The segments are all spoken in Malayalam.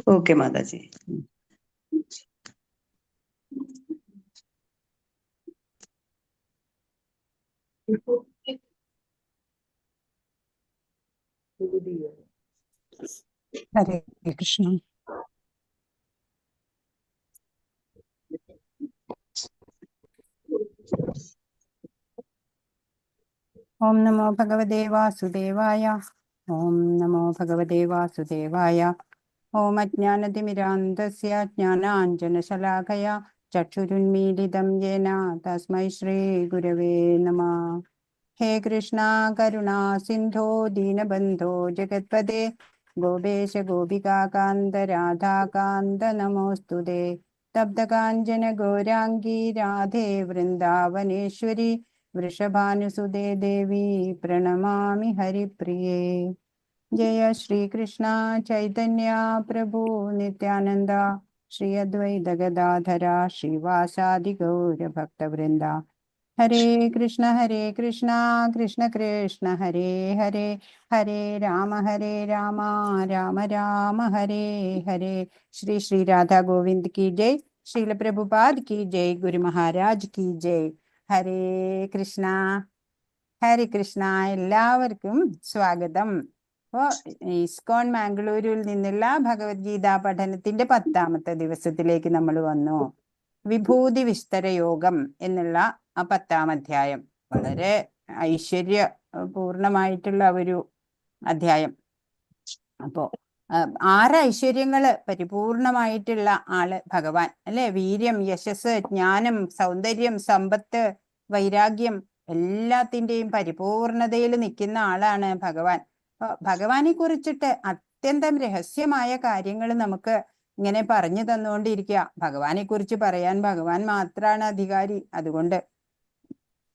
ओके माता जी। हरे कृष्ण। ओम नमो भगवते वासुदेवाय। ओम नमो भगवते वासुदेवाय। ओम अज्ञानतिमिरान्धस्य ज्ञानाञ्जनशलाकया चक्षुरुन्मीलितं येन तस्मै श्रीगुरवे नमः। हे कृष्णा करुणा सिन्धो दीनबन्धो जगत्पते गोपेश गोपिकान्त राधाकान्त नमोऽस्तुते। तप्तकाञ्चन गौराङ्गी राधे वृन्दावनेश्वरी वृषभानुसुते देवी प्रणमामि हरिप्रिये। जय श्री कृष्णा चैतन्य प्रभु नित्यानंद श्री अद्वैत गदाधरा श्रीवासादि गौर भक्तवृंदा। हरे कृष्ण कृष्ण कृष्ण हरे हरे हरे राम राम राम हरे हरे। श्री श्री राधा गोविंद की जय। श्रील प्रभुपाद की जय। गुरु महाराज की जय। हरे कृष्ണ എല്ലാവർക്കും സ്വാഗതം. അപ്പോൾ ഇസ്കോൺ മാംഗ്ലൂരിൽ നിന്നുള്ള ഭഗവത്ഗീത പഠനത്തിന്റെ 10ാമത്തെ ദിവസത്തിലേക്ക് നമ്മൾ വന്നു. വിഭൂതി വിസ്തര യോഗം എന്നുള്ള ആ 10ാം അധ്യായം വളരെ ഐശ്വര്യപൂർണമായിട്ടുള്ള ഒരു അധ്യായം. അപ്പോ 6 ഐശ്വര്യങ്ങള് പരിപൂർണമായിട്ടുള്ള ആള് ഭഗവാൻ അല്ലെ. വീര്യം, യശസ്, ജ്ഞാനം, സൗന്ദര്യം, സമ്പത്ത്, വൈരാഗ്യം എല്ലാത്തിൻ്റെയും പരിപൂർണതയിൽ നിൽക്കുന്ന ആളാണ് ഭഗവാൻ. ഭഗവാനെ കുറിച്ചിട്ട് അത്യന്തം രഹസ്യമായ കാര്യങ്ങൾ നമുക്ക് ഇങ്ങനെ പറഞ്ഞു തന്നുകൊണ്ടിരിക്കുക. ഭഗവാനെ കുറിച്ച് പറയാൻ ഭഗവാൻ മാത്രമാണ് അധികാരി. അതുകൊണ്ട്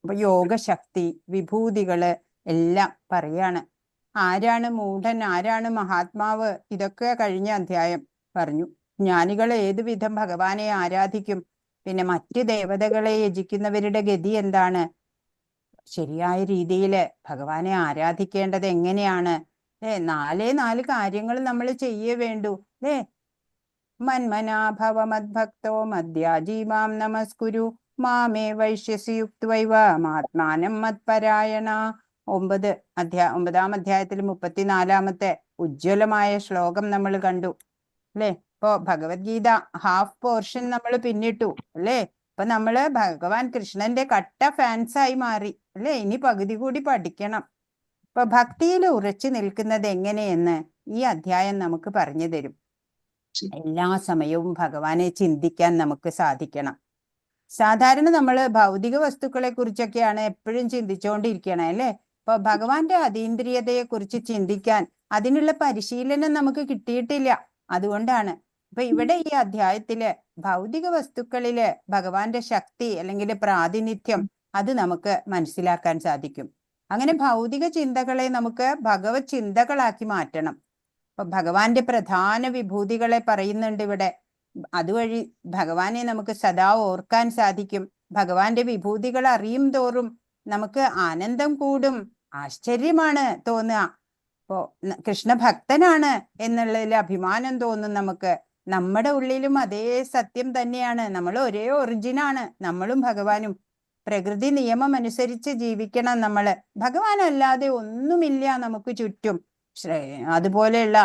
അപ്പൊ യോഗശക്തി, വിഭൂതികള് എല്ലാം പറയാണ്. ആരാണ് മൂഢൻ, ആരാണ് മഹാത്മാവ്, ഇതൊക്കെ കഴിഞ്ഞ അധ്യായം പറഞ്ഞു. ജ്ഞാനികൾ ഏതു വിധം ഭഗവാനെ ആരാധിക്കും, പിന്നെ മറ്റ് ദേവതകളെ യജിക്കുന്നവരുടെ ഗതി എന്താണ്, ശരിയായ രീതിയിൽ ഭഗവാനെ ആരാധിക്കേണ്ടത് എങ്ങനെയാണ്, 4 കാര്യങ്ങൾ നമ്മൾ ചെയ്യേ വേണ്ടൂ. മന്മനാഭവ മദ്ഭക്തോ മദ്യാജീവാം നമസ്കുരു മാമേ വൈശ്യസി യുക്ത്വൈവ മാത്മാനം മത്പരായണ. 9ാം അധ്യായത്തിൽ 34ാമത്തെ ഉജ്ജ്വലമായ ശ്ലോകം നമ്മൾ കണ്ടു അല്ലേ. ഇപ്പോ ഭഗവത്ഗീത ഹാഫ് പോർഷൻ നമ്മൾ പിന്നിട്ടു അല്ലേ. ഇപ്പൊ നമ്മള് ഭഗവാൻ കൃഷ്ണന്റെ കട്ട ഫാൻസായി മാറി അല്ലേ. ഇനി പകുതി കൂടി പഠിക്കണം. ഇപ്പൊ ഭക്തിയിൽ ഉറച്ചു നിൽക്കുന്നത് എങ്ങനെയെന്ന് ഈ അധ്യായം നമുക്ക് പറഞ്ഞു തരും. എല്ലാ സമയവും ഭഗവാനെ ചിന്തിക്കാൻ നമുക്ക് സാധിക്കണം. സാധാരണ നമ്മൾ ഭൗതിക വസ്തുക്കളെ കുറിച്ചൊക്കെയാണ് എപ്പോഴും ചിന്തിച്ചുകൊണ്ടിരിക്കണം അല്ലേ. ഇപ്പൊ ഭഗവാന്റെ അതീന്ദ്രിയതയെ കുറിച്ച് ചിന്തിക്കാൻ അതിനുള്ള പരിശീലനം നമുക്ക് കിട്ടിയിട്ടില്ല. അതുകൊണ്ടാണ് ഇപ്പൊ ഇവിടെ ഈ അധ്യായത്തില് ഭൗതിക വസ്തുക്കളില് ഭഗവാന്റെ ശക്തി അല്ലെങ്കിൽ പ്രാതിനിധ്യം അത് നമുക്ക് മനസ്സിലാക്കാൻ സാധിക്കും. അങ്ങനെ ഭൗതിക ചിന്തകളെ നമുക്ക് ഭഗവത് ചിന്തകളാക്കി മാറ്റണം. അപ്പൊ ഭഗവാന്റെ പ്രധാന വിഭൂതികളെ പറയുന്നുണ്ട് ഇവിടെ. അതുവഴി ഭഗവാനെ നമുക്ക് സദാ ഓർക്കാൻ സാധിക്കും. ഭഗവാന്റെ വിഭൂതികൾ അറിയും തോറും നമുക്ക് ആനന്ദം കൂടും, ആശ്ചര്യമാണ് തോന്നുക. അപ്പോ കൃഷ്ണഭക്തനാണ് എന്നുള്ളതിൽ അഭിമാനം തോന്നും നമുക്ക്. നമ്മുടെ ഉള്ളിലും അതേ സത്യം തന്നെയാണ്. നമ്മൾ ഒരേ ഒറിജിനാണ്, നമ്മളും ഭഗവാനും. പ്രകൃതി നിയമം അനുസരിച്ച് ജീവിക്കണം നമ്മള്. ഭഗവാനല്ലാതെ ഒന്നുമില്ല നമുക്ക് ചുറ്റും. അതുപോലെയുള്ള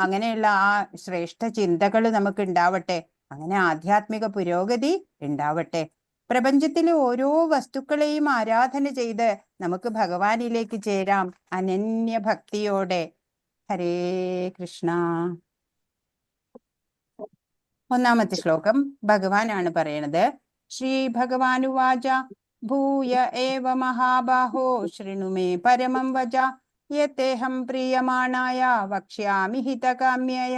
അങ്ങനെയുള്ള ആ ശ്രേഷ്ഠ ചിന്തകൾ നമുക്ക് ഉണ്ടാവട്ടെ. അങ്ങനെ ആധ്യാത്മിക പുരോഗതി ഉണ്ടാവട്ടെ. പ്രപഞ്ചത്തിലെ ഓരോ വസ്തുക്കളെയും ആരാധന ചെയ്ത് നമുക്ക് ഭഗവാനിലേക്ക് ചേരാം അനന്യ ഭക്തിയോടെ. ഹരേ കൃഷ്ണ. 1ാമത്തെ ശ്ലോകം ഭഗവാനാണ് പറയണത്. ശ്രീ ഭഗവാനുവാച ഭൂയ ഏവ മഹാബാഹോ ശൃണു മേ പരമം വച യത്തേഹം പ്രിയമാണായ വക്ഷ്യാമി ഹിതകാമ്യയ.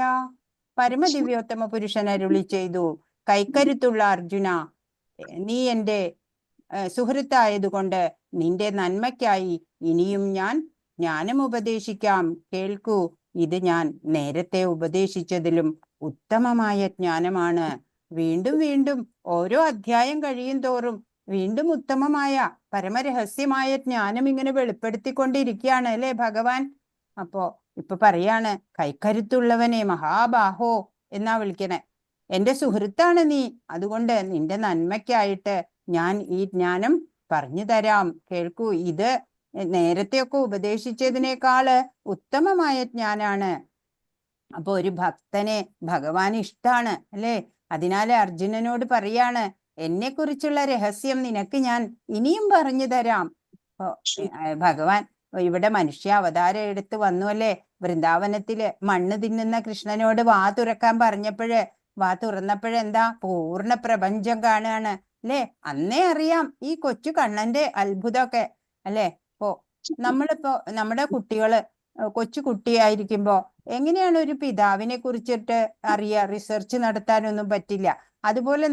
പരമദിവ്യോത്തമ പുരുഷൻ അരുളി ചെയ്തു, കൈക്കരുത്തുള്ള അർജുന, നീ എൻ്റെ സുഹൃത്തായതുകൊണ്ട് നിന്റെ നന്മയ്ക്കായി ഇനിയും ഞാൻ ജ്ഞാനം ഉപദേശിക്കാം. കേൾക്കൂ, ഇത് ഞാൻ നേരത്തെ ഉപദേശിച്ചതിലും ഉത്തമമായ ജ്ഞാനമാണ്. വീണ്ടും വീണ്ടും ഓരോ അധ്യായം കഴിയും തോറും വീണ്ടും ഉത്തമമായ പരമരഹസ്യമായ ജ്ഞാനം ഇങ്ങനെ വെളിപ്പെടുത്തിക്കൊണ്ടിരിക്കുകയാണ് അല്ലേ ഭഗവാൻ. ഇപ്പൊ പറയാണ്, കൈക്കരുത്തുള്ളവനെ മഹാബാഹോ എന്നാ വിളിക്കണേ. എന്റെ സുഹൃത്താണ് നീ, അതുകൊണ്ട് നിന്റെ നന്മയ്ക്കായിട്ട് ഞാൻ ഈ ജ്ഞാനം പറഞ്ഞു തരാം, കേൾക്കൂ. ഇത് നേരത്തെയൊക്കെ ഉപദേശിച്ചതിനേക്കാള് ഉത്തമമായ ജ്ഞാനാണ്. അപ്പൊ ഒരു ഭക്തനെ ഭഗവാൻ ഇഷ്ടാണ് അല്ലേ? അതിനാല് അർജുനനോട് പറയാണ്, എന്നെ കുറിച്ചുള്ള രഹസ്യം നിനക്ക് ഞാൻ ഇനിയും പറഞ്ഞു തരാം. അപ്പൊ ഭഗവാൻ ഇവിടെ മനുഷ്യ അവതാരം എടുത്ത് വന്നു അല്ലേ? വൃന്ദാവനത്തില് മണ്ണ് തിന്നുന്ന കൃഷ്ണനോട് വാ തുറക്കാൻ വാ തുറന്നപ്പോഴെന്താ? പൂർണ്ണ പ്രപഞ്ചം കാണുകയാണ് അല്ലേ? അന്നേ അറിയാം ഈ കൊച്ചു കണ്ണന്റെ അത്ഭുതമൊക്കെ അല്ലേ? ഇപ്പോ നമ്മുടെ കുട്ടികള് കൊച്ചു കുട്ടിയായിരിക്കുമ്പോ എങ്ങനെയാണ് ഒരു പിതാവിനെ കുറിച്ചിട്ട് റിസർച്ച് നടത്താനൊന്നും പറ്റില്ല. അതുപോലെ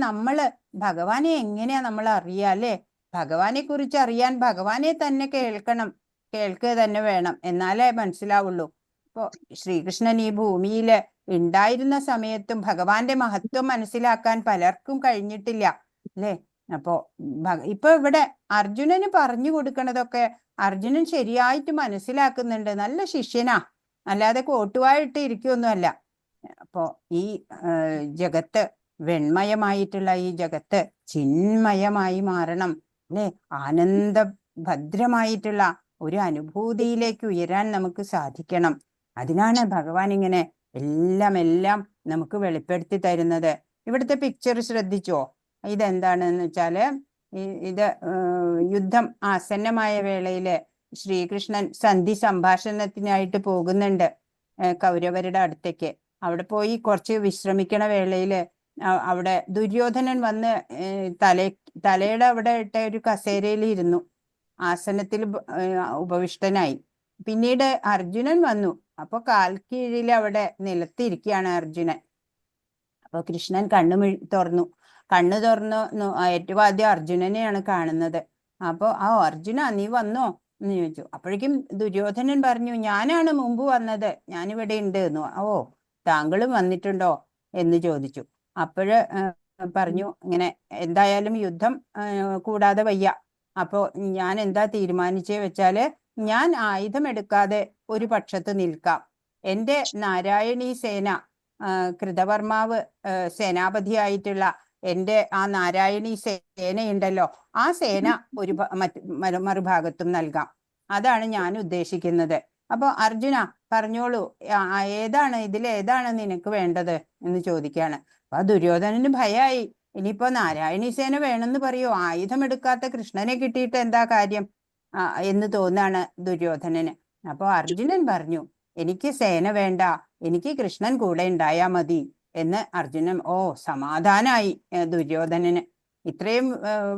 ഭഗവാനെ എങ്ങനെയാ നമ്മൾ അറിയുക അല്ലേ? ഭഗവാനെ കുറിച്ച് അറിയാൻ ഭഗവാനെ തന്നെ കേൾക്കുക തന്നെ വേണം, എന്നാലേ മനസ്സിലാവുള്ളൂ. ഇപ്പോ ശ്രീകൃഷ്ണൻ ഈ ഭൂമിയില് ഉണ്ടായിരുന്ന സമയത്തും ഭഗവാന്റെ മഹത്വം മനസ്സിലാക്കാൻ പലർക്കും കഴിഞ്ഞിട്ടില്ല അല്ലേ? അപ്പോ ഇപ്പൊ ഇവിടെ അർജുനന് പറഞ്ഞു കൊടുക്കണതൊക്കെ അർജുനൻ ശരിയായിട്ട് മനസ്സിലാക്കുന്നുണ്ട്. നല്ല ശിഷ്യനാ, അല്ലാതെ കോട്ടുവായിട്ട് ഇരിക്കൊന്നുമല്ല. അപ്പോ ഈ ജഗത്ത് വെണ്മയമായിട്ടുള്ള ഈ ജഗത്ത് ചിന്മയമായി മാറണം അല്ലെ? ആനന്ദ ഭദ്രമായിട്ടുള്ള ഒരു അനുഭൂതിയിലേക്ക് ഉയരാൻ നമുക്ക് സാധിക്കണം. അതിനാണ് ഭഗവാൻ ഇങ്ങനെ എല്ലാം നമുക്ക് വെളിപ്പെടുത്തി തരുന്നത്. ഇവിടുത്തെ പിക്ചർ ശ്രദ്ധിച്ചോ? ഇതെന്താണെന്ന് വെച്ചാല് ഇത് യുദ്ധം ആസന്നമായ വേളയില് ശ്രീകൃഷ്ണൻ സന്ധി സംഭാഷണത്തിനായിട്ട് പോകുന്നുണ്ട് കൗരവരുടെ അടുത്തേക്ക്. അവിടെ പോയി കുറച്ച് വിശ്രമിക്കണ വേളയില് അവിടെ ദുര്യോധനൻ വന്ന് തലയുടെ അവിടെ ഇട്ട ഒരു കസേരയിൽ ഇരുന്നു, ആസനത്തിൽ ഉപവിഷ്ടനായി. പിന്നീട് അർജുനൻ വന്നു. അപ്പൊ കാൽക്കീഴിൽ അവിടെ നിലത്തിരിക്കുകയാണ് അർജുനൻ. അപ്പൊ കൃഷ്ണൻ കണ്ണു തുറന്നു ഏറ്റവും ആദ്യം അർജുനനെയാണ് കാണുന്നത്. അപ്പൊ അർജുന നീ വന്നോ എന്ന് ചോദിച്ചു. അപ്പോഴേക്കും ദുര്യോധനൻ പറഞ്ഞു, ഞാനാണ് മുമ്പ് വന്നത്, ഞാനിവിടെ ഉണ്ട് എന്ന്. താങ്കളും വന്നിട്ടുണ്ടോ എന്ന് ചോദിച്ചു. അപ്പോഴ് പറഞ്ഞു, ഇങ്ങനെ എന്തായാലും യുദ്ധം കൂടാതെ വയ്യ. അപ്പോ ഞാൻ എന്താ തീരുമാനിച്ചേ വെച്ചാല്, ഞാൻ ആയുധം എടുക്കാതെ ഒരു പക്ഷത്ത് നിൽക്കാം. എന്റെ നാരായണീ സേന, കൃതവർമാവ് സേനാപതിയായിട്ടുള്ള എന്റെ ആ നാരായണീ സേനയുണ്ടല്ലോ, ആ സേന മറുഭാഗത്തും നൽകാം. അതാണ് ഞാൻ ഉദ്ദേശിക്കുന്നത്. അപ്പൊ അർജുന പറഞ്ഞോളൂ, ഇതിലേതാണ് നിനക്ക് വേണ്ടത് എന്ന് ചോദിക്കുകയാണ്. അപ്പൊ ദുര്യോധനന് ഭയായി. ഇനിയിപ്പോ നാരായണീ സേന വേണമെന്ന് പറയോ? ആയുധം എടുക്കാത്ത കൃഷ്ണനെ കിട്ടിയിട്ട് എന്താ കാര്യം എന്ന് തോന്നാണ് ദുര്യോധനന്. അപ്പൊ അർജുനൻ പറഞ്ഞു, എനിക്ക് സേന വേണ്ട, എനിക്ക് കൃഷ്ണൻ കൂടെ ഉണ്ടായാ മതി എന്ന് അർജുനൻ. സമാധാനായി ദുര്യോധനന്. ഇത്രയും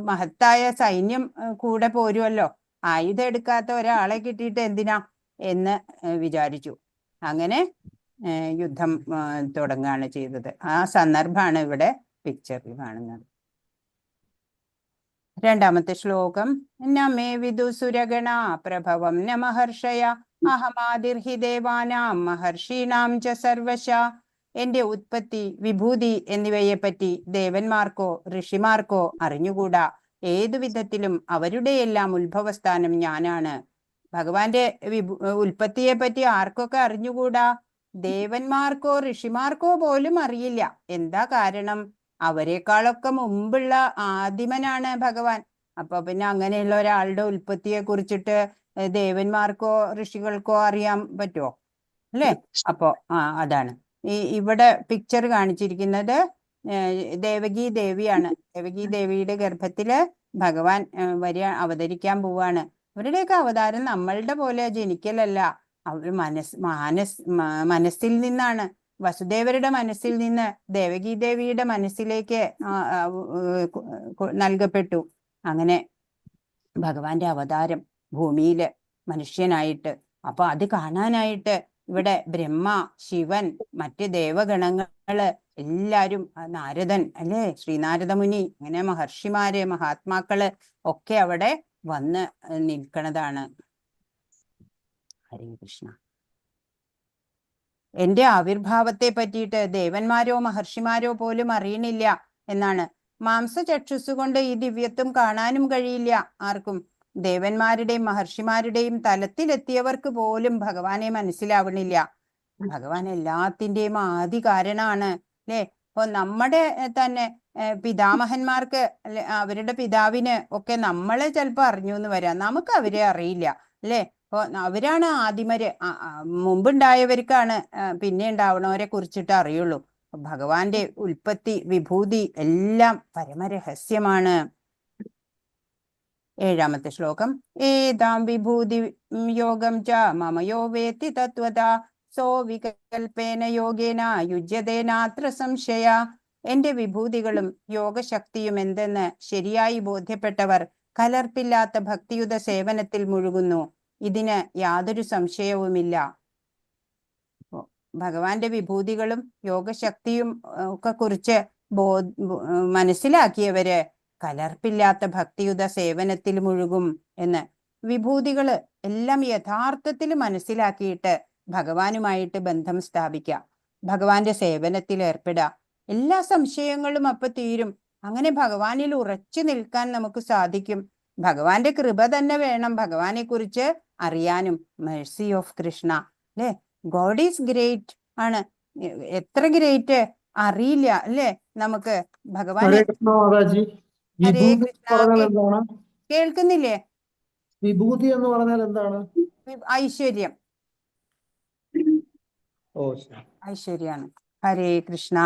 മഹത്തായ സൈന്യം കൂടെ പോരുമല്ലോ, ആയുധം എടുക്കാത്ത ഒരാളെ കിട്ടിയിട്ട് എന്തിനാ എന്ന് വിചാരിച്ചു. അങ്ങനെ യുദ്ധം തുടങ്ങുകയാണ് ചെയ്തത്. ആ സന്ദർഭമാണ് ഇവിടെ പിക്ചറിൽ കാണുന്നത്. രണ്ടാമത്തെ ശ്ലോകം. നമേ വിദുസുരഗണ പ്രഭവം ന മഹർഷയ അഹമാതിർഹി ദേവാനാം മഹർഷീണാം ച സർവശ. എന്റെ ഉത്പത്തി, വിഭൂതി എന്നിവയെപ്പറ്റി ദേവന്മാർക്കോ ഋഷിമാർക്കോ അറിഞ്ഞുകൂടാ. ഏതു വിധത്തിലും അവരുടെയെല്ലാം ഉത്ഭവസ്ഥാനം ഞാനാണ്. ഭഗവാന്റെ ഉൽപ്പത്തിയെ പറ്റി ആർക്കൊക്കെ അറിഞ്ഞുകൂടാ? ദേവന്മാർക്കോ ഋഷിമാർക്കോ പോലും അറിയില്ല. എന്താ കാരണം? അവരെക്കാളൊക്കെ മുമ്പുള്ള ആദിമനാണ് ഭഗവാൻ. അപ്പൊ പിന്നെ അങ്ങനെയുള്ള ഒരാളുടെ ഉൽപ്പത്തിയെ കുറിച്ചിട്ട് ദേവന്മാർക്കോ ഋഷികൾക്കോ അറിയാൻ പറ്റുമോ? അല്ലേ? അപ്പോ അതാണ് ഇവിടെ പിക്ചർ കാണിച്ചിരിക്കുന്നത്. ദേവകി ദേവിയാണ്. ദേവകി ദേവിയുടെ ഗർഭത്തില് ഭഗവാൻ അവതരിക്കാൻ പോവാണ്. അവരുടെയൊക്കെ അവതാരം നമ്മളുടെ പോലെ ജനിക്കലല്ല, അവർ മനസ്സിൽ നിന്നാണ്. വസുദേവരുടെ മനസ്സിൽ നിന്ന് ദേവകി ദേവിയുടെ മനസ്സിലേക്ക് നൽകപ്പെട്ടു. അങ്ങനെ ഭഗവാന്റെ അവതാരം ഭൂമിയില് മനുഷ്യനായിട്ട്. അപ്പൊ അത് കാണാനായിട്ട് ഇവിടെ ബ്രഹ്മ, ശിവൻ, മറ്റ് ദേവഗണങ്ങള് എല്ലാരും, നാരദൻ അല്ലേ, ശ്രീനാരദ മുനി, അങ്ങനെ മഹർഷിമാര്, മഹാത്മാക്കള് ഒക്കെ അവിടെ വന്ന് നിൽക്കണതാണ്. ഹരേ കൃഷ്ണ. എന്റെ ആവിർഭാവത്തെ പറ്റിയിട്ട് ദേവന്മാരോ മഹർഷിമാരോ പോലും അറിയണില്ല എന്നാണ്. മാംസചക്ഷുസ്സുകൊണ്ട് ഈ ദിവ്യത്വം കാണാനും കഴിയില്ല ആർക്കും. ദേവന്മാരുടെയും മഹർഷിമാരുടെയും തലത്തിലെത്തിയവർക്ക് പോലും ഭഗവാനെ മനസ്സിലാവണില്ല. ഭഗവാൻ എല്ലാത്തിൻ്റെയും ആദി കാരണമാണ്. അല്ലെ? ഇപ്പൊ നമ്മുടെ തന്നെ പിതാമഹന്മാർക്ക് അവരുടെ പിതാവിന് ഒക്കെ നമ്മളെ ചിലപ്പോ അറിഞ്ഞു എന്ന് വരാം, നമുക്ക് അവരെ അറിയില്ല അല്ലെ? അപ്പൊ അവരാണ് ആദിമര്, മുമ്പുണ്ടായവർക്കാണ് പിന്നെ ഉണ്ടാവണവരെ കുറിച്ചിട്ട് അറിയുള്ളൂ. ഭഗവാന്റെ ഉൽപ്പത്തി വിഭൂതി എല്ലാം പരമരഹസ്യമാണ്. 7ാമത്തെ ശ്ലോകം. ഏതാം വിഭൂതി യോഗം ച മമയോ വേത്തി തത്വത സോ വികൽപേന യോഗേന യുജ്യതേനാത്ര സംശയ. എന്റെ വിഭൂതികളും യോഗശക്തിയും എന്തെന്ന് ശരിയായി ബോധ്യപ്പെട്ടവർ കലർപ്പില്ലാത്ത ഭക്തിയുത സേവനത്തിൽ മുഴുകുന്നു. ഇതിന് യാതൊരു സംശയവുമില്ല. ഭഗവാന്റെ വിഭൂതികളും യോഗശക്തിയും ഒക്കെ കുറിച്ച് മനസ്സിലാക്കിയവര് കലർപ്പില്ലാത്ത ഭക്തിയുത സേവനത്തിൽ മുഴുകും എന്ന്. വിഭൂതികള് എല്ലാം യഥാർത്ഥത്തിൽ മനസ്സിലാക്കിയിട്ട് ഭഗവാനുമായിട്ട് ബന്ധം സ്ഥാപിക്കുക, ഭഗവാന്റെ സേവനത്തിൽ ഏർപ്പെടുക. എല്ലാ സംശയങ്ങളും അപ്പൊ തീരും. അങ്ങനെ ഭഗവാനിൽ ഉറച്ചു നിൽക്കാൻ നമുക്ക് സാധിക്കും. ഭഗവാന്റെ കൃപ തന്നെ വേണം ഭഗവാനെ കുറിച്ച് അറിയാനും. മെഴ്സി ഓഫ് കൃഷ്ണ അല്ലെ? ഗോഡ് ഈസ് ഗ്രേറ്റ് ആണ്. എത്ര ഗ്രേറ്റ് അറിയില്ല അല്ലെ നമുക്ക് ഭഗവാനെ. ഹരേ കൃഷ്ണ. കേൾക്കുന്നില്ലേ? വിഭൂതി എന്ന് പറഞ്ഞാൽ എന്താണ്? ഐശ്വര്യം, ഐശ്വര്യാണ്. ഹരേ കൃഷ്ണ.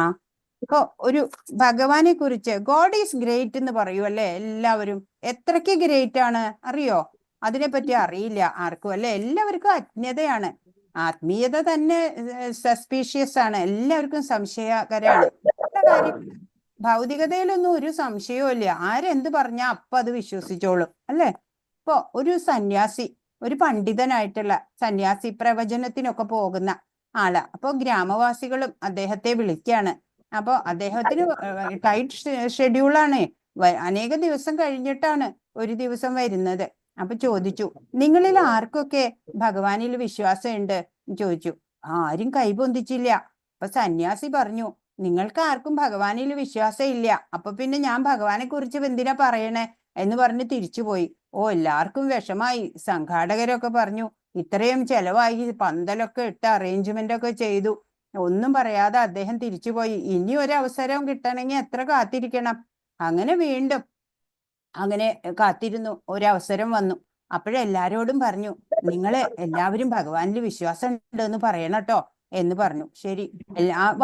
ഇപ്പൊ ഒരു ഭഗവാനെ കുറിച്ച് ഗോഡ് ഈസ് ഗ്രേറ്റ് എന്ന് പറയൂ അല്ലെ എല്ലാവരും. എത്രയ്ക്ക് ഗ്രേറ്റ് ആണ് അറിയോ? അതിനെപ്പറ്റി അറിയില്ല ആർക്കും അല്ലെ? എല്ലാവർക്കും അജ്ഞതയാണ്. ആത്മീയത തന്നെ സസ്പീഷ്യസ് ആണ്, എല്ലാവർക്കും സംശയകരാണ്. ഭൗതികതയിലൊന്നും ഒരു സംശയവും ഇല്ല. ആരെന്ത് പറഞ്ഞാ അപ്പൊ അത് വിശ്വസിച്ചോളും അല്ലെ? ഇപ്പൊ ഒരു സന്യാസി, ഒരു പണ്ഡിതനായിട്ടുള്ള സന്യാസി പ്രവചനത്തിനൊക്കെ പോകുന്ന ആള്. അപ്പൊ ഗ്രാമവാസികളും അദ്ദേഹത്തെ വിളിക്കാണ്. അപ്പൊ അദ്ദേഹത്തിന് ടൈറ്റ് ഷെഡ്യൂളാണ്, അനേക ദിവസം കഴിഞ്ഞിട്ടാണ് ഒരു ദിവസം വരുന്നത്. അപ്പൊ ചോദിച്ചു, നിങ്ങളിൽ ആർക്കൊക്കെ ഭഗവാനിൽ വിശ്വാസം ഉണ്ട് ചോദിച്ചു. ആരും കൈപൊന്തിച്ചില്ല. അപ്പൊ സന്യാസി പറഞ്ഞു, നിങ്ങൾക്ക് ആർക്കും ഭഗവാനിൽ വിശ്വാസം ഇല്ല, അപ്പൊ പിന്നെ ഞാൻ ഭഗവാനെ കുറിച്ച് എന്തിനാ പറയണേ എന്ന് പറഞ്ഞ് തിരിച്ചുപോയി. എല്ലാവർക്കും വിഷമായി. സംഘാടകരൊക്കെ പറഞ്ഞു, ഇത്രയും ചെലവായി, പന്തലൊക്കെ ഇട്ട് അറേഞ്ച്മെന്റ് ഒക്കെ ചെയ്തു, ഒന്നും പറയാതെ അദ്ദേഹം തിരിച്ചുപോയി. ഇനി ഒരവസരം കിട്ടണമെങ്കിൽ എത്ര കാത്തിരിക്കണം. അങ്ങനെ വീണ്ടും അങ്ങനെ കാത്തിരുന്നു. ഒരവസരം വന്നു. അപ്പോഴെല്ലാരോടും പറഞ്ഞു, നിങ്ങള് എല്ലാവരും ഭഗവാനിൽ വിശ്വാസം ഉണ്ടെന്ന് പറയണം കേട്ടോ എന്ന് പറഞ്ഞു. ശരി,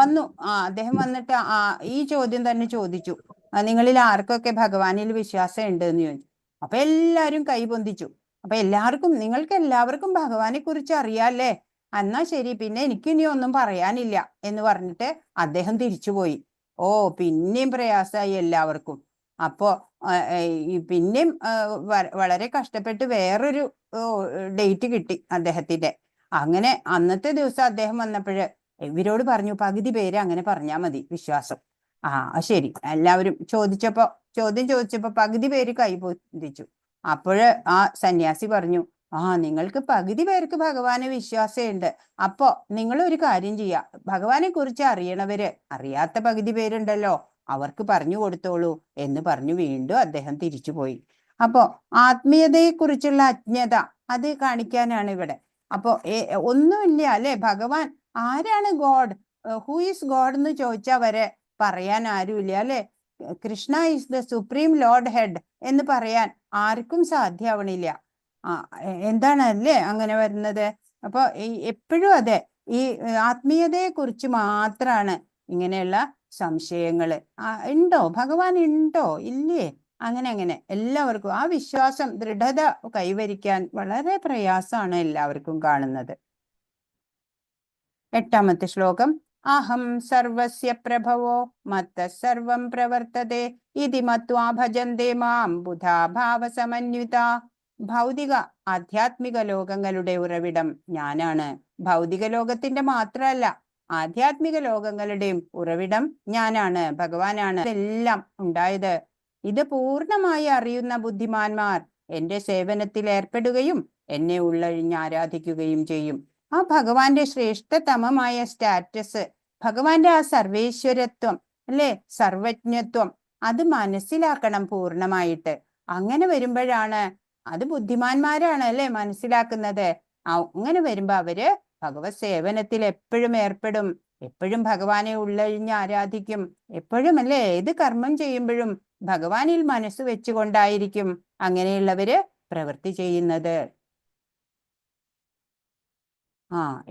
വന്നു. അദ്ദേഹം വന്നിട്ട് ഈ ചോദ്യം തന്നെ ചോദിച്ചു, നിങ്ങളിൽ ആർക്കൊക്കെ ഭഗവാനിൽ വിശ്വാസം ഉണ്ട് എന്ന് ചോദിച്ചു. അപ്പൊ എല്ലാരും കൈപൊന്തിച്ചു. അപ്പൊ നിങ്ങൾക്ക് എല്ലാവർക്കും ഭഗവാനെ കുറിച്ച് അറിയാല്ലേ, എന്നാ ശരി, പിന്നെ എനിക്കിനി ഒന്നും പറയാനില്ല എന്ന് പറഞ്ഞിട്ട് അദ്ദേഹം തിരിച്ചുപോയി. പിന്നെയും പ്രയാസമായി എല്ലാവർക്കും. അപ്പോ പിന്നെയും വളരെ കഷ്ടപ്പെട്ട് വേറൊരു ഡേറ്റ് കിട്ടി അദ്ദേഹത്തിന്റെ. അങ്ങനെ അന്നത്തെ ദിവസം അദ്ദേഹം വന്നപ്പോഴ് ഇവരോട് പറഞ്ഞു, പകുതി പേര് അങ്ങനെ പറഞ്ഞാൽ മതി വിശ്വാസം. ശരി. എല്ലാവരും ചോദ്യം ചോദിച്ചപ്പോ പകുതി പേര് കൈപൊന്തിച്ചു. അപ്പോഴ് ആ സന്യാസി പറഞ്ഞു, നിങ്ങൾക്ക് പകുതി പേർക്ക് ഭഗവാന് വിശ്വാസമുണ്ട്. അപ്പോ നിങ്ങൾ ഒരു കാര്യം ചെയ്യാ, ഭഗവാനെ കുറിച്ച് അറിയണവര്, അറിയാത്ത പകുതി പേരുണ്ടല്ലോ, അവർക്ക് പറഞ്ഞു കൊടുത്തോളൂ എന്ന് പറഞ്ഞു വീണ്ടും അദ്ദേഹം തിരിച്ചുപോയി. അപ്പോ ആത്മീയതയെ കുറിച്ചുള്ള അജ്ഞത അത് കാണിക്കാനാണ് ഇവിടെ. അപ്പോ ഒന്നുമില്ല അല്ലെ? ഭഗവാൻ ആരാണ്? ഗോഡ്, ഹൂ ഈസ് ഗോഡ് എന്ന് ചോദിച്ചാൽ വരെ പറയാൻ ആരുമില്ല അല്ലെ? Krishna is the supreme Lord head എന്ന് പറയാൻ ആർക്കും സാധ്യമാവണില്ല. എന്താണ് അല്ലേ അങ്ങനെ വരുന്നത്? അപ്പൊ എപ്പോഴും അതെ, ഈ ആത്മീയതയെ കുറിച്ച് മാത്രാണ് ഇങ്ങനെയുള്ള സംശയങ്ങള്. ഉണ്ടോ ഭഗവാൻ, ഉണ്ടോ ഇല്ലേ, അങ്ങനെ എല്ലാവർക്കും ആ വിശ്വാസം, ദൃഢത കൈവരിക്കാൻ വളരെ പ്രയാസമാണ് എല്ലാവർക്കും കാണുന്നത്. 8ാമത്തെ ശ്ലോകം. അഹം സർവസ്യ പ്രഭവോ മത്ത സർവം പ്രവർത്തതേ ഇതി മത്വാ ഭജന്തേ മാം ബുധാ ഭാവസമന്വിത. ഭൗതിക ആധ്യാത്മിക ലോകങ്ങളുടെ ഉറവിടം ഞാനാണ്. ഭൗതിക ലോകത്തിന്റെ മാത്രമല്ല, ആധ്യാത്മിക ലോകങ്ങളുടെയും ഉറവിടം ഞാനാണ്, ഭഗവാനാണ് ഇതെല്ലാം ഉണ്ടായത്. ഇത് പൂർണ്ണമായി അറിയുന്ന ബുദ്ധിമാന്മാർ എന്റെ സേവനത്തിൽ ഏർപ്പെടുകയും എന്നെ ഉള്ളഴിഞ്ഞ് ആരാധിക്കുകയും ചെയ്യും. ആ ഭഗവാന്റെ ശ്രേഷ്ഠതമമായ സ്റ്റാറ്റസ്, ഭഗവാന്റെ ആ സർവേശ്വരത്വം അല്ലെ, സർവജ്ഞത്വം, അത് മനസ്സിലാക്കണം പൂർണ്ണമായിട്ട്. അങ്ങനെ വരുമ്പോഴാണ്, അത് ബുദ്ധിമാന്മാരാണ് അല്ലെ മനസ്സിലാക്കുന്നത്. അങ്ങനെ വരുമ്പോ അവര് ഭഗവത് സേവനത്തിൽ എപ്പോഴും ഏർപ്പെടും. എപ്പോഴും ഭഗവാനെ ഉള്ളഴിഞ്ഞ് ആരാധിക്കും. എപ്പോഴും അല്ലേ, ഏത് കർമ്മം ചെയ്യുമ്പോഴും ഭഗവാനിൽ മനസ്സ് വെച്ചുകൊണ്ടായിരിക്കും അങ്ങനെയുള്ളവര് പ്രവൃത്തി ചെയ്യുന്നത്.